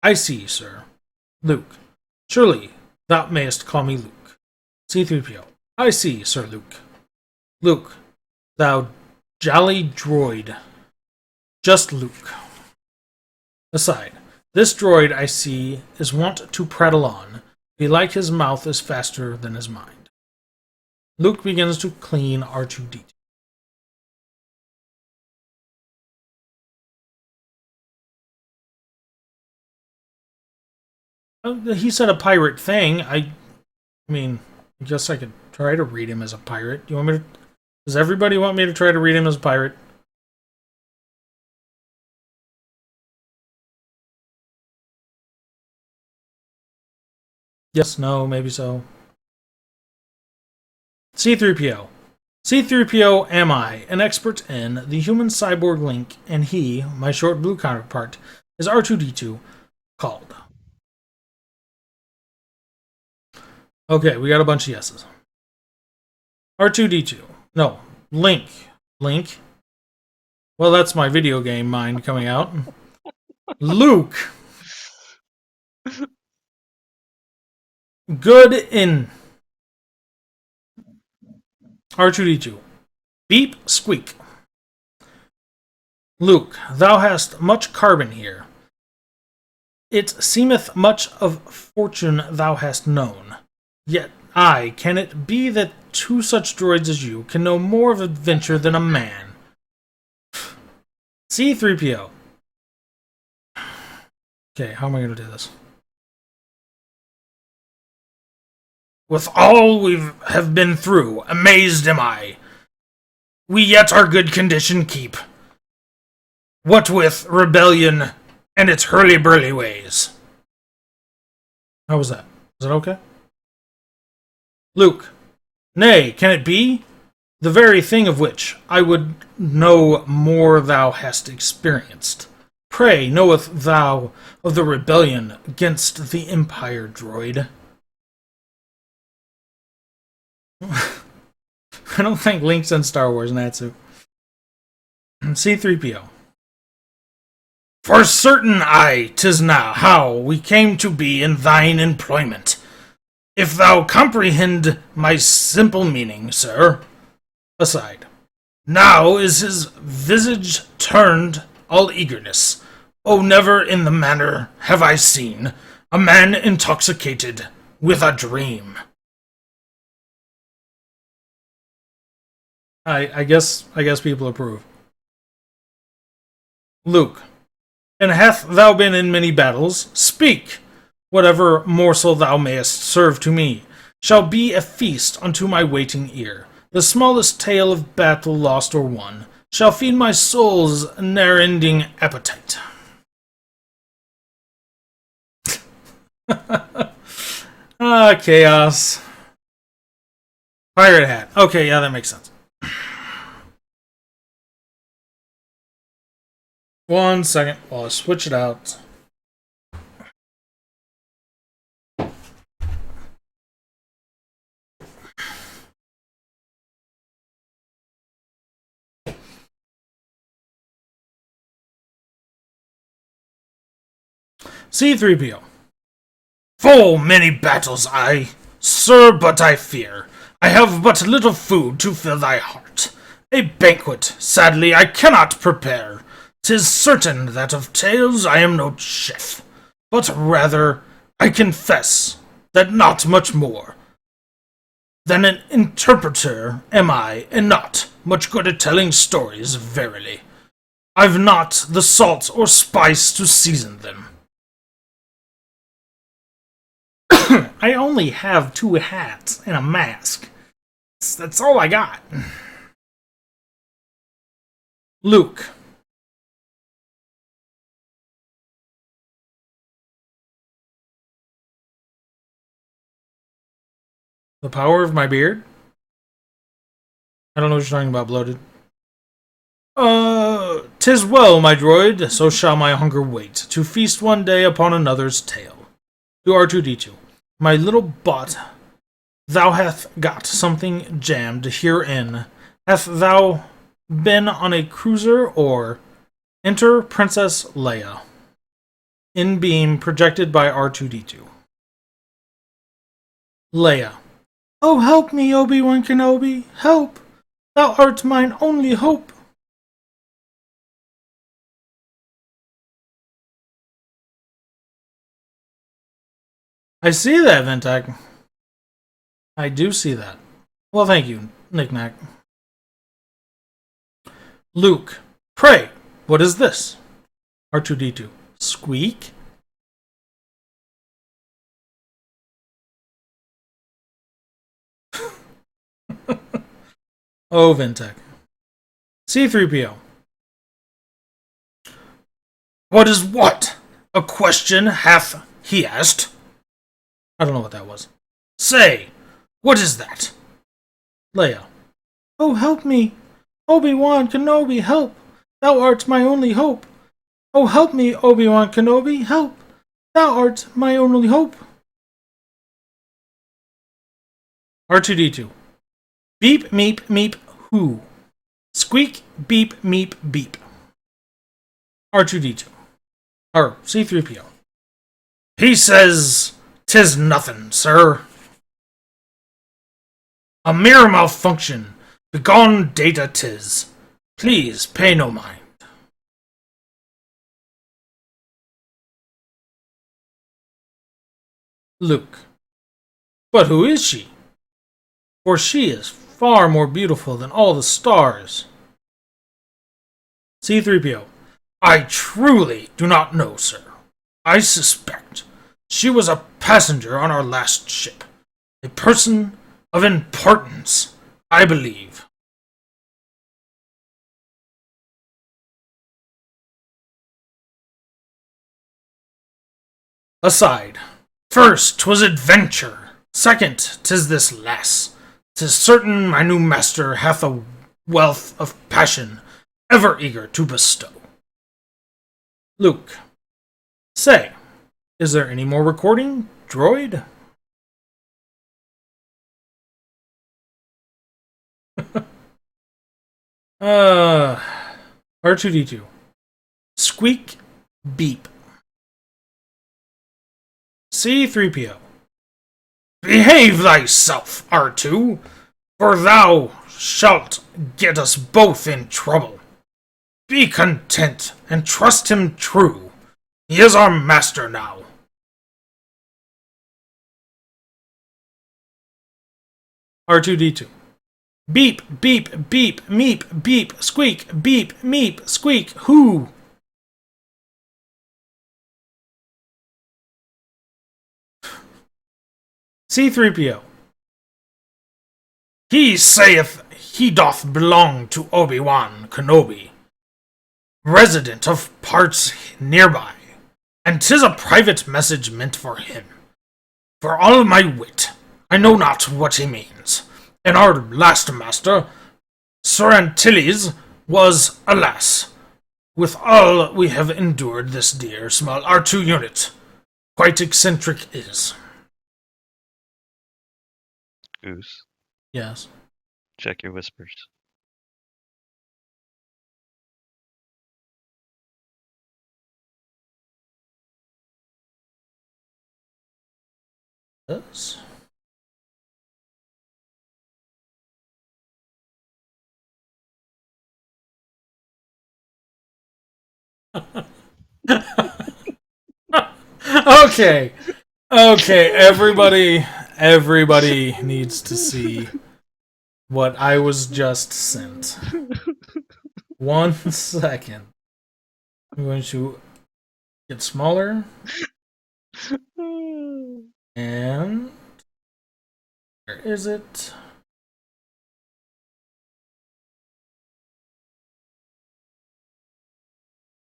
I see, sir. Luke. Surely, thou mayest call me Luke. C-3PO. I see, Sir Luke. Luke. Thou jolly droid. Just Luke. Aside. This droid, I see, is wont to prattle on. Belike his mouth is faster than his mind. Luke begins to clean R2-D2. He said a pirate thing. I mean, I guess I could try to read him as a pirate. You want me to? Does everybody want me to try to read him as a pirate? Yes, no, maybe so. C-3PO. C-3PO am I, an expert in the human cyborg link, and he, my short blue counterpart, is R2-D2, called. Okay, we got a bunch of yeses. R2-D2. No, Link. Link. Well, that's my video game mind coming out. Luke. Good in R2-D2. Beep, squeak. Luke, thou hast much carbon here. It seemeth much of fortune thou hast known. Yet, can it be that two such droids as you can know more of adventure than a man? C-3PO. Okay, how am I going to do this? With all we have been through, amazed am I. We yet our good condition keep. What with rebellion and its hurly-burly ways. How was that? Is that okay? Luke. Nay, can it be? The very thing of which I would know more thou hast experienced. Pray, knowest thou of the rebellion against the Empire, droid? I don't think Link's in Star Wars, Natsu. C-3PO. For certain, 'tis now how we came to be in thine employment. If thou comprehend my simple meaning, sir. Aside. Now is his visage turned all eagerness. Oh, never in the manner have I seen a man intoxicated with a dream. I guess people approve. Luke. And hath thou been in many battles? Speak! Whatever morsel thou mayest serve to me shall be a feast unto my waiting ear. The smallest tale of battle lost or won shall feed my soul's ne'er-ending appetite. Chaos. Pirate hat. Okay, yeah, that makes sense. 1 second while I switch it out. C-3PO. Full many battles sir, but I fear I have but little food to fill thy heart. A banquet, sadly, I cannot prepare. 'Tis certain that of tales I am no chef, but rather I confess that not much more than an interpreter am I, and not much good at telling stories, verily. I've not the salt or spice to season them. I only have 2 hats and a mask. That's all I got. Luke. The power of my beard? I don't know what you're talking about, bloated. 'Tis well, my droid, so shall my hunger wait, to feast one day upon another's tale. To R2-D2. My little bot, thou hath got something jammed herein. Hath thou been on a cruiser or enter Princess Leia? In beam projected by R2-D2. Leia. Oh, help me, Obi-Wan Kenobi, help! Thou art mine only hope. I see that, Ventak. I do see that. Well, thank you, Knick-Knack. Luke. Pray, what is this? R2-D2. Squeak? Oh, Ventek. C-3PO. What is what? A question hath he asked? I don't know what that was. Say, what is that? Leia. Oh, help me. Obi-Wan Kenobi, help. Thou art my only hope. Oh, help me, Obi-Wan Kenobi, help. Thou art my only hope. R2-D2. Beep, meep, meep, who? Squeak, beep, meep, beep. R2-D2. Or C-3PO. He says, 'tis nothing, sir. A mere malfunction. Begone data 'tis. Please pay no mind. Luke. But who is she? For she is far more beautiful than all the stars. C-3PO. I truly do not know, sir. I suspect she was a passenger on our last ship. A person of importance, I believe. Aside. First, 'twas adventure. Second, 'tis this lass. 'Tis certain my new master hath a wealth of passion, ever eager to bestow. Luke. Say, is there any more recording, droid? R2-D2. Squeak, beep. C-3PO. Behave thyself, R2, for thou shalt get us both in trouble. Be content and trust him true. He is our master now. R2-D2. Beep, beep, beep, meep, beep, squeak, beep, meep, squeak, who? C-3PO. He saith he doth belong to Obi-Wan Kenobi, resident of parts nearby, and 'tis a private message meant for him. For all my wit, I know not what he means, and our last master, Sir Antilles, was, alas, with all we have endured this dear small R2 unit, quite eccentric is. Goose, Yes. check your whispers. Yes. Okay. Okay, everybody needs to see what I was just sent. 1 second. I'm going to get smaller. And where is it?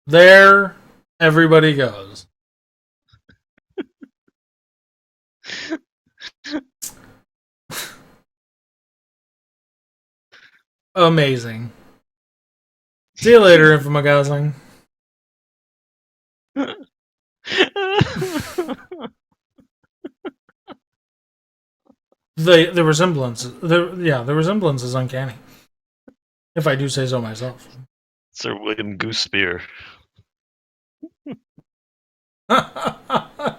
There everybody goes. Amazing. See you later, Infamagazing. The resemblance, the resemblance is uncanny. If I do say so myself. Sir William Goosespeare. I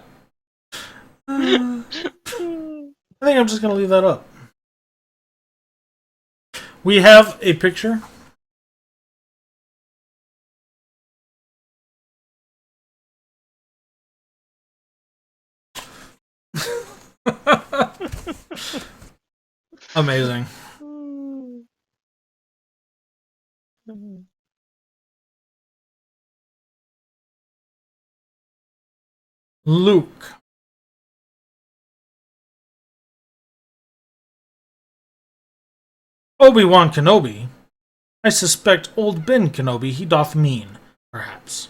think I'm just going to leave that up. We have a picture. Amazing. Luke. Obi-Wan Kenobi. I suspect old Ben Kenobi he doth mean, perhaps.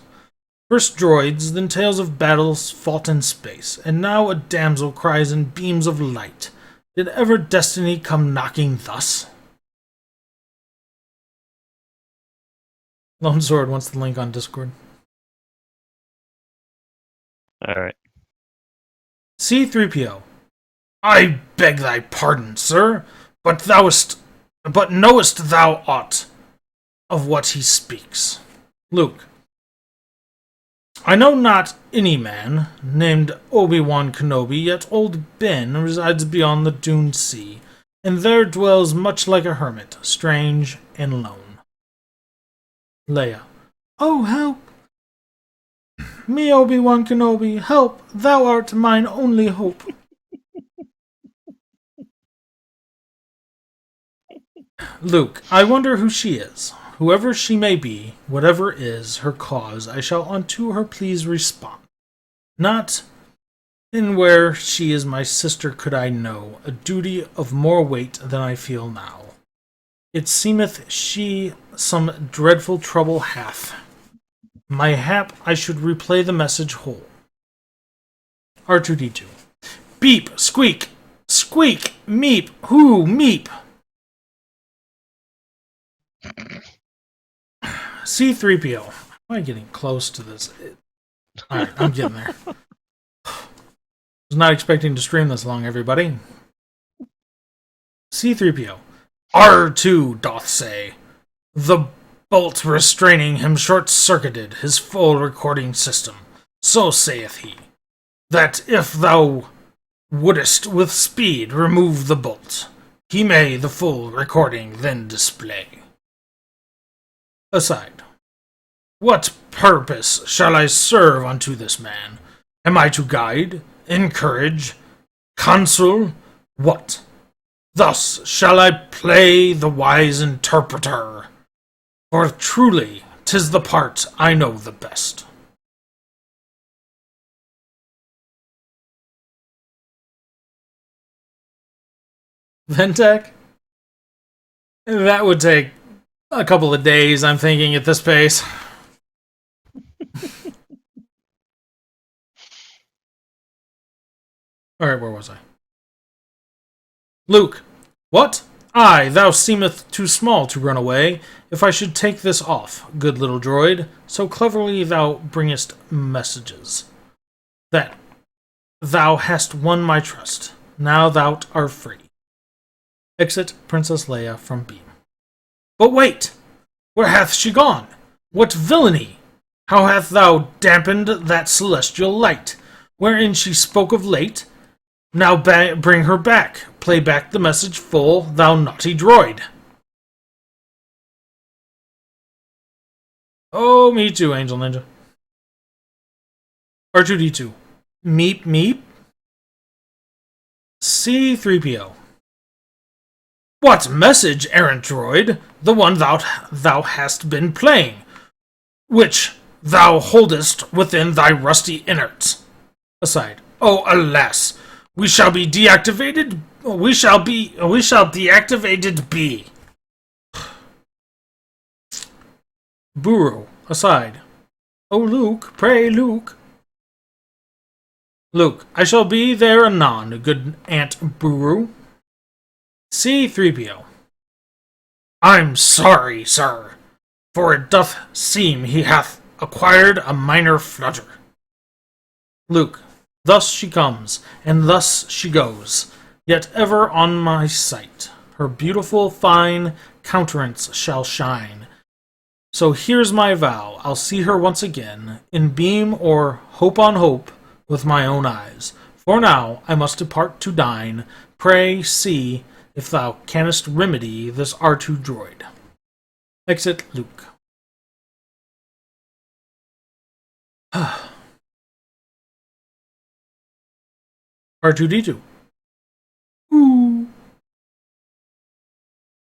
First droids, then tales of battles fought in space, and now a damsel cries in beams of light. Did ever destiny come knocking thus? Lone Sword wants the link on Discord. Alright. C-3PO. I beg thy pardon, sir, but knowest thou aught of what he speaks? Luke. I know not any man named Obi-Wan Kenobi, yet old Ben resides beyond the Dune Sea, and there dwells much like a hermit, strange and lone. Leia. Oh, help! Me, Obi-Wan Kenobi, help! Thou art mine only hope. Luke, I wonder who she is. Whoever she may be, whatever is her cause, I shall unto her please respond. Not in where she is my sister could I know a duty of more weight than I feel now. It seemeth she some dreadful trouble hath. My hap I should replay the message whole. R2-D2. Beep, squeak, squeak, meep, who, meep. C-3PO. Am I getting close to this? Alright, I'm getting there. Was not expecting to stream this long, everybody. C-3PO. R2 doth say, the bolt restraining him short-circuited his full recording system. So saith he, that if thou wouldest with speed remove the bolt, he may the full recording then display. Aside. What purpose shall I serve unto this man? Am I to guide, encourage, counsel? What? Thus shall I play the wise interpreter, for truly 'tis the part I know the best. Ventec? That would take a couple of days, I'm thinking, at this pace. Alright, where was I? Luke. What? Aye, thou seemeth too small to run away. If I should take this off, good little droid, so cleverly thou bringest messages. That thou hast won my trust. Now thou art free. Exit Princess Leia from beam. But wait! Where hath she gone? What villainy! How hath thou dampened that celestial light, wherein she spoke of late? Now bring her back. Play back the message full, thou naughty droid. Oh, me too, Angel Ninja. R2-D2. Meep, meep. C-3PO. What message, errant droid? The one thou hast been playing, which thou holdest within thy rusty innards. Aside. Oh, alas! We shall be deactivated. We shall deactivated be. Buru. Aside. Oh, Luke, pray, Luke. Luke, I shall be there anon, good Aunt Buru. C-3PO. I'm sorry, sir, for it doth seem he hath acquired a minor flutter. Luke. Thus she comes, and thus she goes. yet ever on my sight her beautiful, fine countenance shall shine. So here's my vow, I'll see her once again, in beam or hope on hope, with my own eyes. For now I must depart to dine. Pray see if thou canst remedy this R2 droid. Exit Luke. R2-D2. Ooh.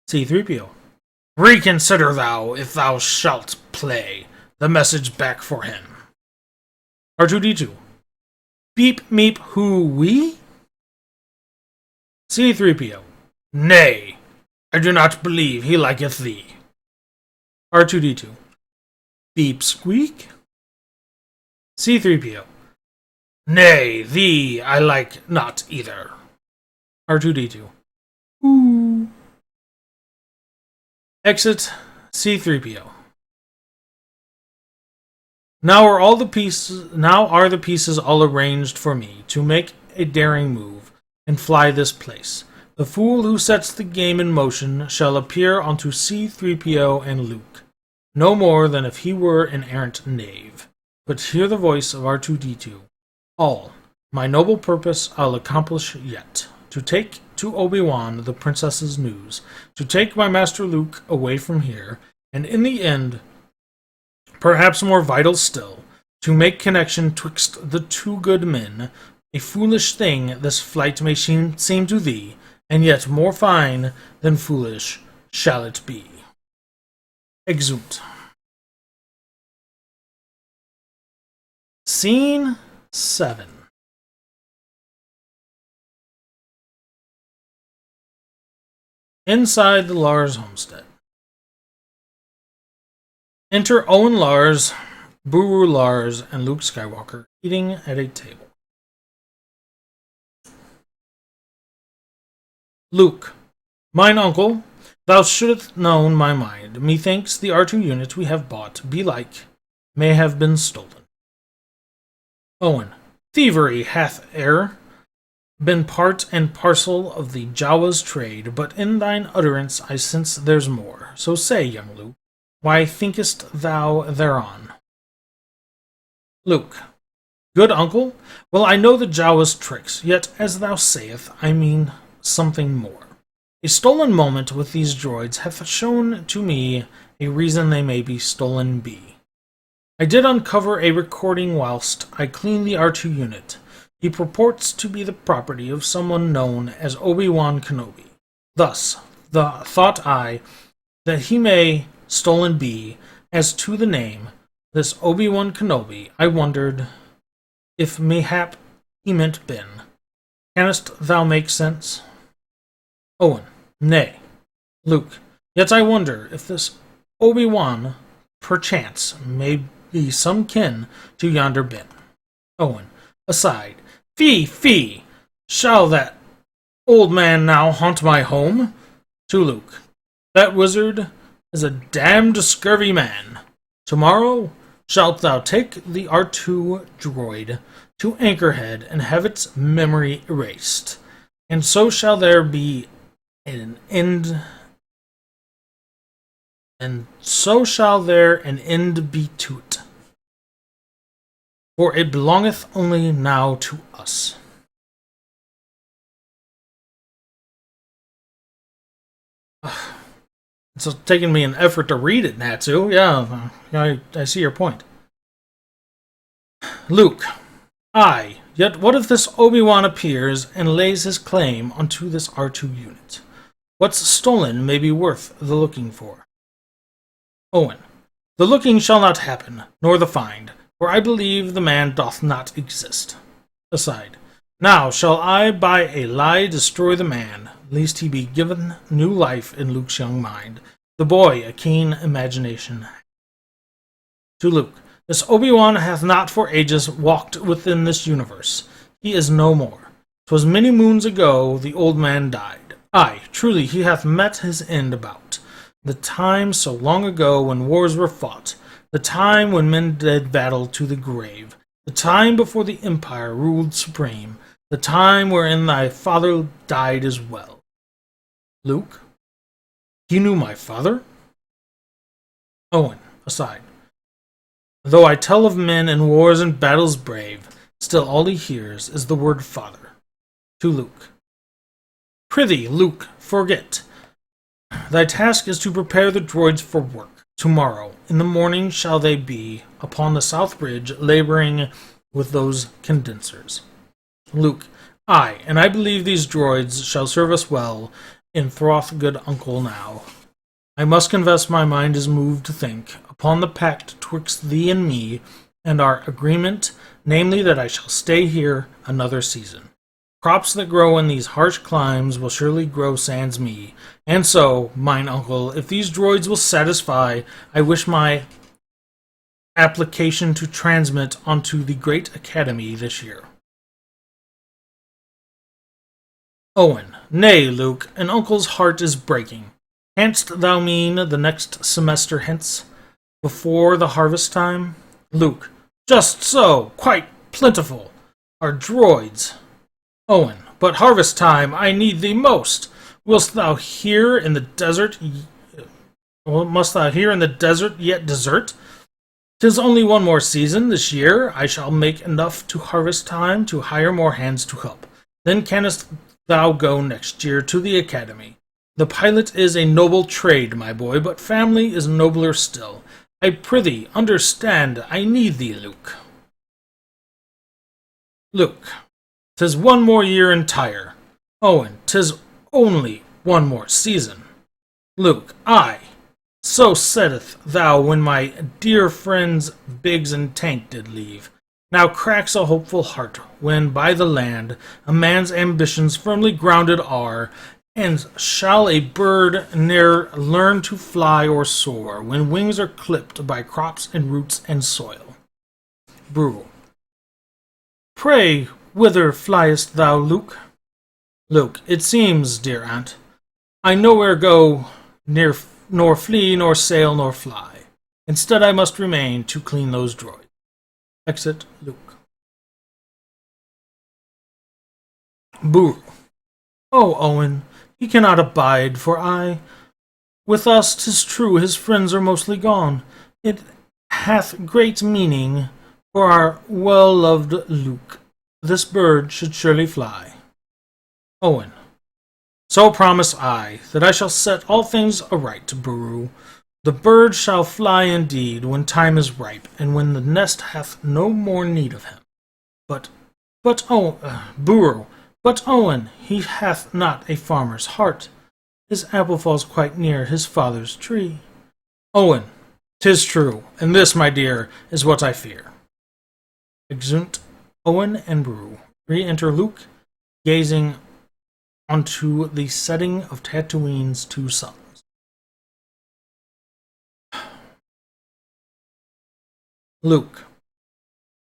C-3PO. Reconsider thou if thou shalt play the message back for him. R2-D2. Beep meep who we? C-3PO. Nay, I do not believe he liketh thee. R2-D2. Beep squeak? C-3PO. Nay, thee I like not either. R2-D2. Ooh. Exit C-3PO. Now are the pieces all arranged for me to make a daring move and fly this place. The fool who sets the game in motion shall appear unto C-3PO and Luke, no more than if he were an errant knave. But hear the voice of R2-D2. All my noble purpose I'll accomplish yet, to take to Obi-Wan the princess's news, to take my master Luke away from here, and in the end, perhaps more vital still, to make connection twixt the two good men. A foolish thing this flight may seem to thee, and yet more fine than foolish shall it be. Exeunt. Scene 7. Inside the Lars homestead. Enter Owen Lars, Buru Lars, and Luke Skywalker eating at a table. Luke, mine uncle, thou shouldst known my mind. Methinks the R2 unit we have bought, belike, may have been stolen. Owen, thievery hath e'er been part and parcel of the Jawa's trade, but in thine utterance I sense there's more. So say, young Luke, why thinkest thou thereon? Luke, good uncle, well I know the Jawa's tricks, yet as thou sayest, I mean something more. A stolen moment with these droids hath shown to me a reason they may be stolen be. I did uncover a recording whilst I cleaned the R2 unit. He purports to be the property of someone known as Obi-Wan Kenobi. Thus, thought I, that he may stolen be, as to the name, this Obi-Wan Kenobi, I wondered if mayhap he meant Ben. Canst thou make sense? Owen, nay. Luke, yet I wonder if this Obi-Wan, perchance, may be some kin to yonder Ben. Owen, aside, fie! Shall that old man now haunt my home? To Luke, that wizard is a damned scurvy man. Tomorrow shalt thou take the R2 droid to Anchorhead and have its memory erased, and so shall there be an end. And so shall there an end be to't, for it belongeth only now to us. It's taken me an effort to read it, Natsu. Yeah, I see your point. Luke, aye, yet what if this Obi-Wan appears and lays his claim unto this R2 unit? What's stolen may be worth the looking for. Owen, the looking shall not happen, nor the find, for I believe the man doth not exist. Aside, now shall I by a lie destroy the man, lest he be given new life in Luke's young mind, the boy a keen imagination. To Luke, this Obi-Wan hath not for ages walked within this universe. He is no more. 'Twas many moons ago the old man died. Aye, truly he hath met his end about. The time so long ago when wars were fought, the time when men did battle to the grave, the time before the Empire ruled supreme, The time wherein thy father died is well. Luke? He knew my father? Owen, aside. Though I tell of men and wars and battles brave, still all he hears is the word father. To Luke. Prithee, Luke, forget. Thy task is to prepare the droids for work. Tomorrow, in the morning, shall they be upon the south bridge, laboring with those condensers. Luke, aye, and I believe these droids shall serve us well in Throth, good uncle, now. I must confess my mind is moved to think upon the pact twixt thee and me, and our agreement, namely that I shall stay here another season. Crops that grow in these harsh climes will surely grow sans me, and so, mine uncle, if these droids will satisfy, I wish my application to transmit onto the great academy this year. Owen, nay, Luke, an uncle's heart is breaking. Canst thou mean the next semester hence, before the harvest time? Luke, just so, quite plentiful, are droids. Owen, but harvest time I need thee most. Must thou here in the desert yet desert? 'Tis only one more season this year. I shall make enough to harvest time to hire more hands to help. Then canst thou go next year to the academy. The pilot is a noble trade, my boy, but family is nobler still. I prithee, understand, I need thee, Luke. Luke, 'tis one more year entire. Owen, 'tis only one more season. Luke, aye, so saidst thou when my dear friends Biggs and Tank did leave. Now cracks a hopeful heart when by the land a man's ambitions firmly grounded are, and shall a bird ne'er learn to fly or soar when wings are clipped by crops and roots and soil? Brew. Pray, whither fliest thou, Luke? Luke, it seems, dear aunt, I nowhere go near, nor flee, nor sail, nor fly. Instead, I must remain to clean those droids. Exit Luke. Boo. Oh, Owen, he cannot abide, for I. With us, 'tis true, his friends are mostly gone. It hath great meaning for our well-loved Luke. This bird should surely fly. Owen. So promise I, that I shall set all things aright, Buru. The bird shall fly indeed, when time is ripe, and when the nest hath no more need of him. Buru, but Owen, he hath not a farmer's heart. His apple falls quite near his father's tree. Owen, 'tis true, and this, my dear, is what I fear. Exeunt Owen and Buru. Re-enter Luke, gazing onto the setting of Tatooine's two suns. Luke.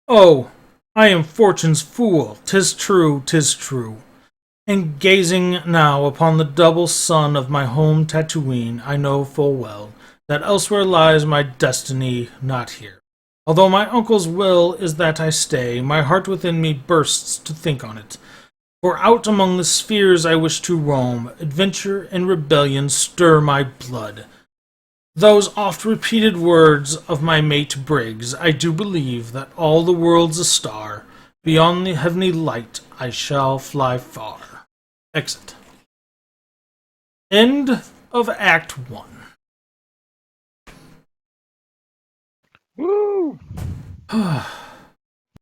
Oh, I am fortune's fool, 'tis true, 'tis true. And gazing now upon the double sun of my home Tatooine, I know full well that elsewhere lies my destiny, not here. Although my uncle's will is that I stay, my heart within me bursts to think on it. For out among the spheres I wish to roam, adventure and rebellion stir my blood. Those oft-repeated words of my mate Briggs, I do believe that all the world's a star. Beyond the heavenly light I shall fly far. Exit. End of Act 1. Woo!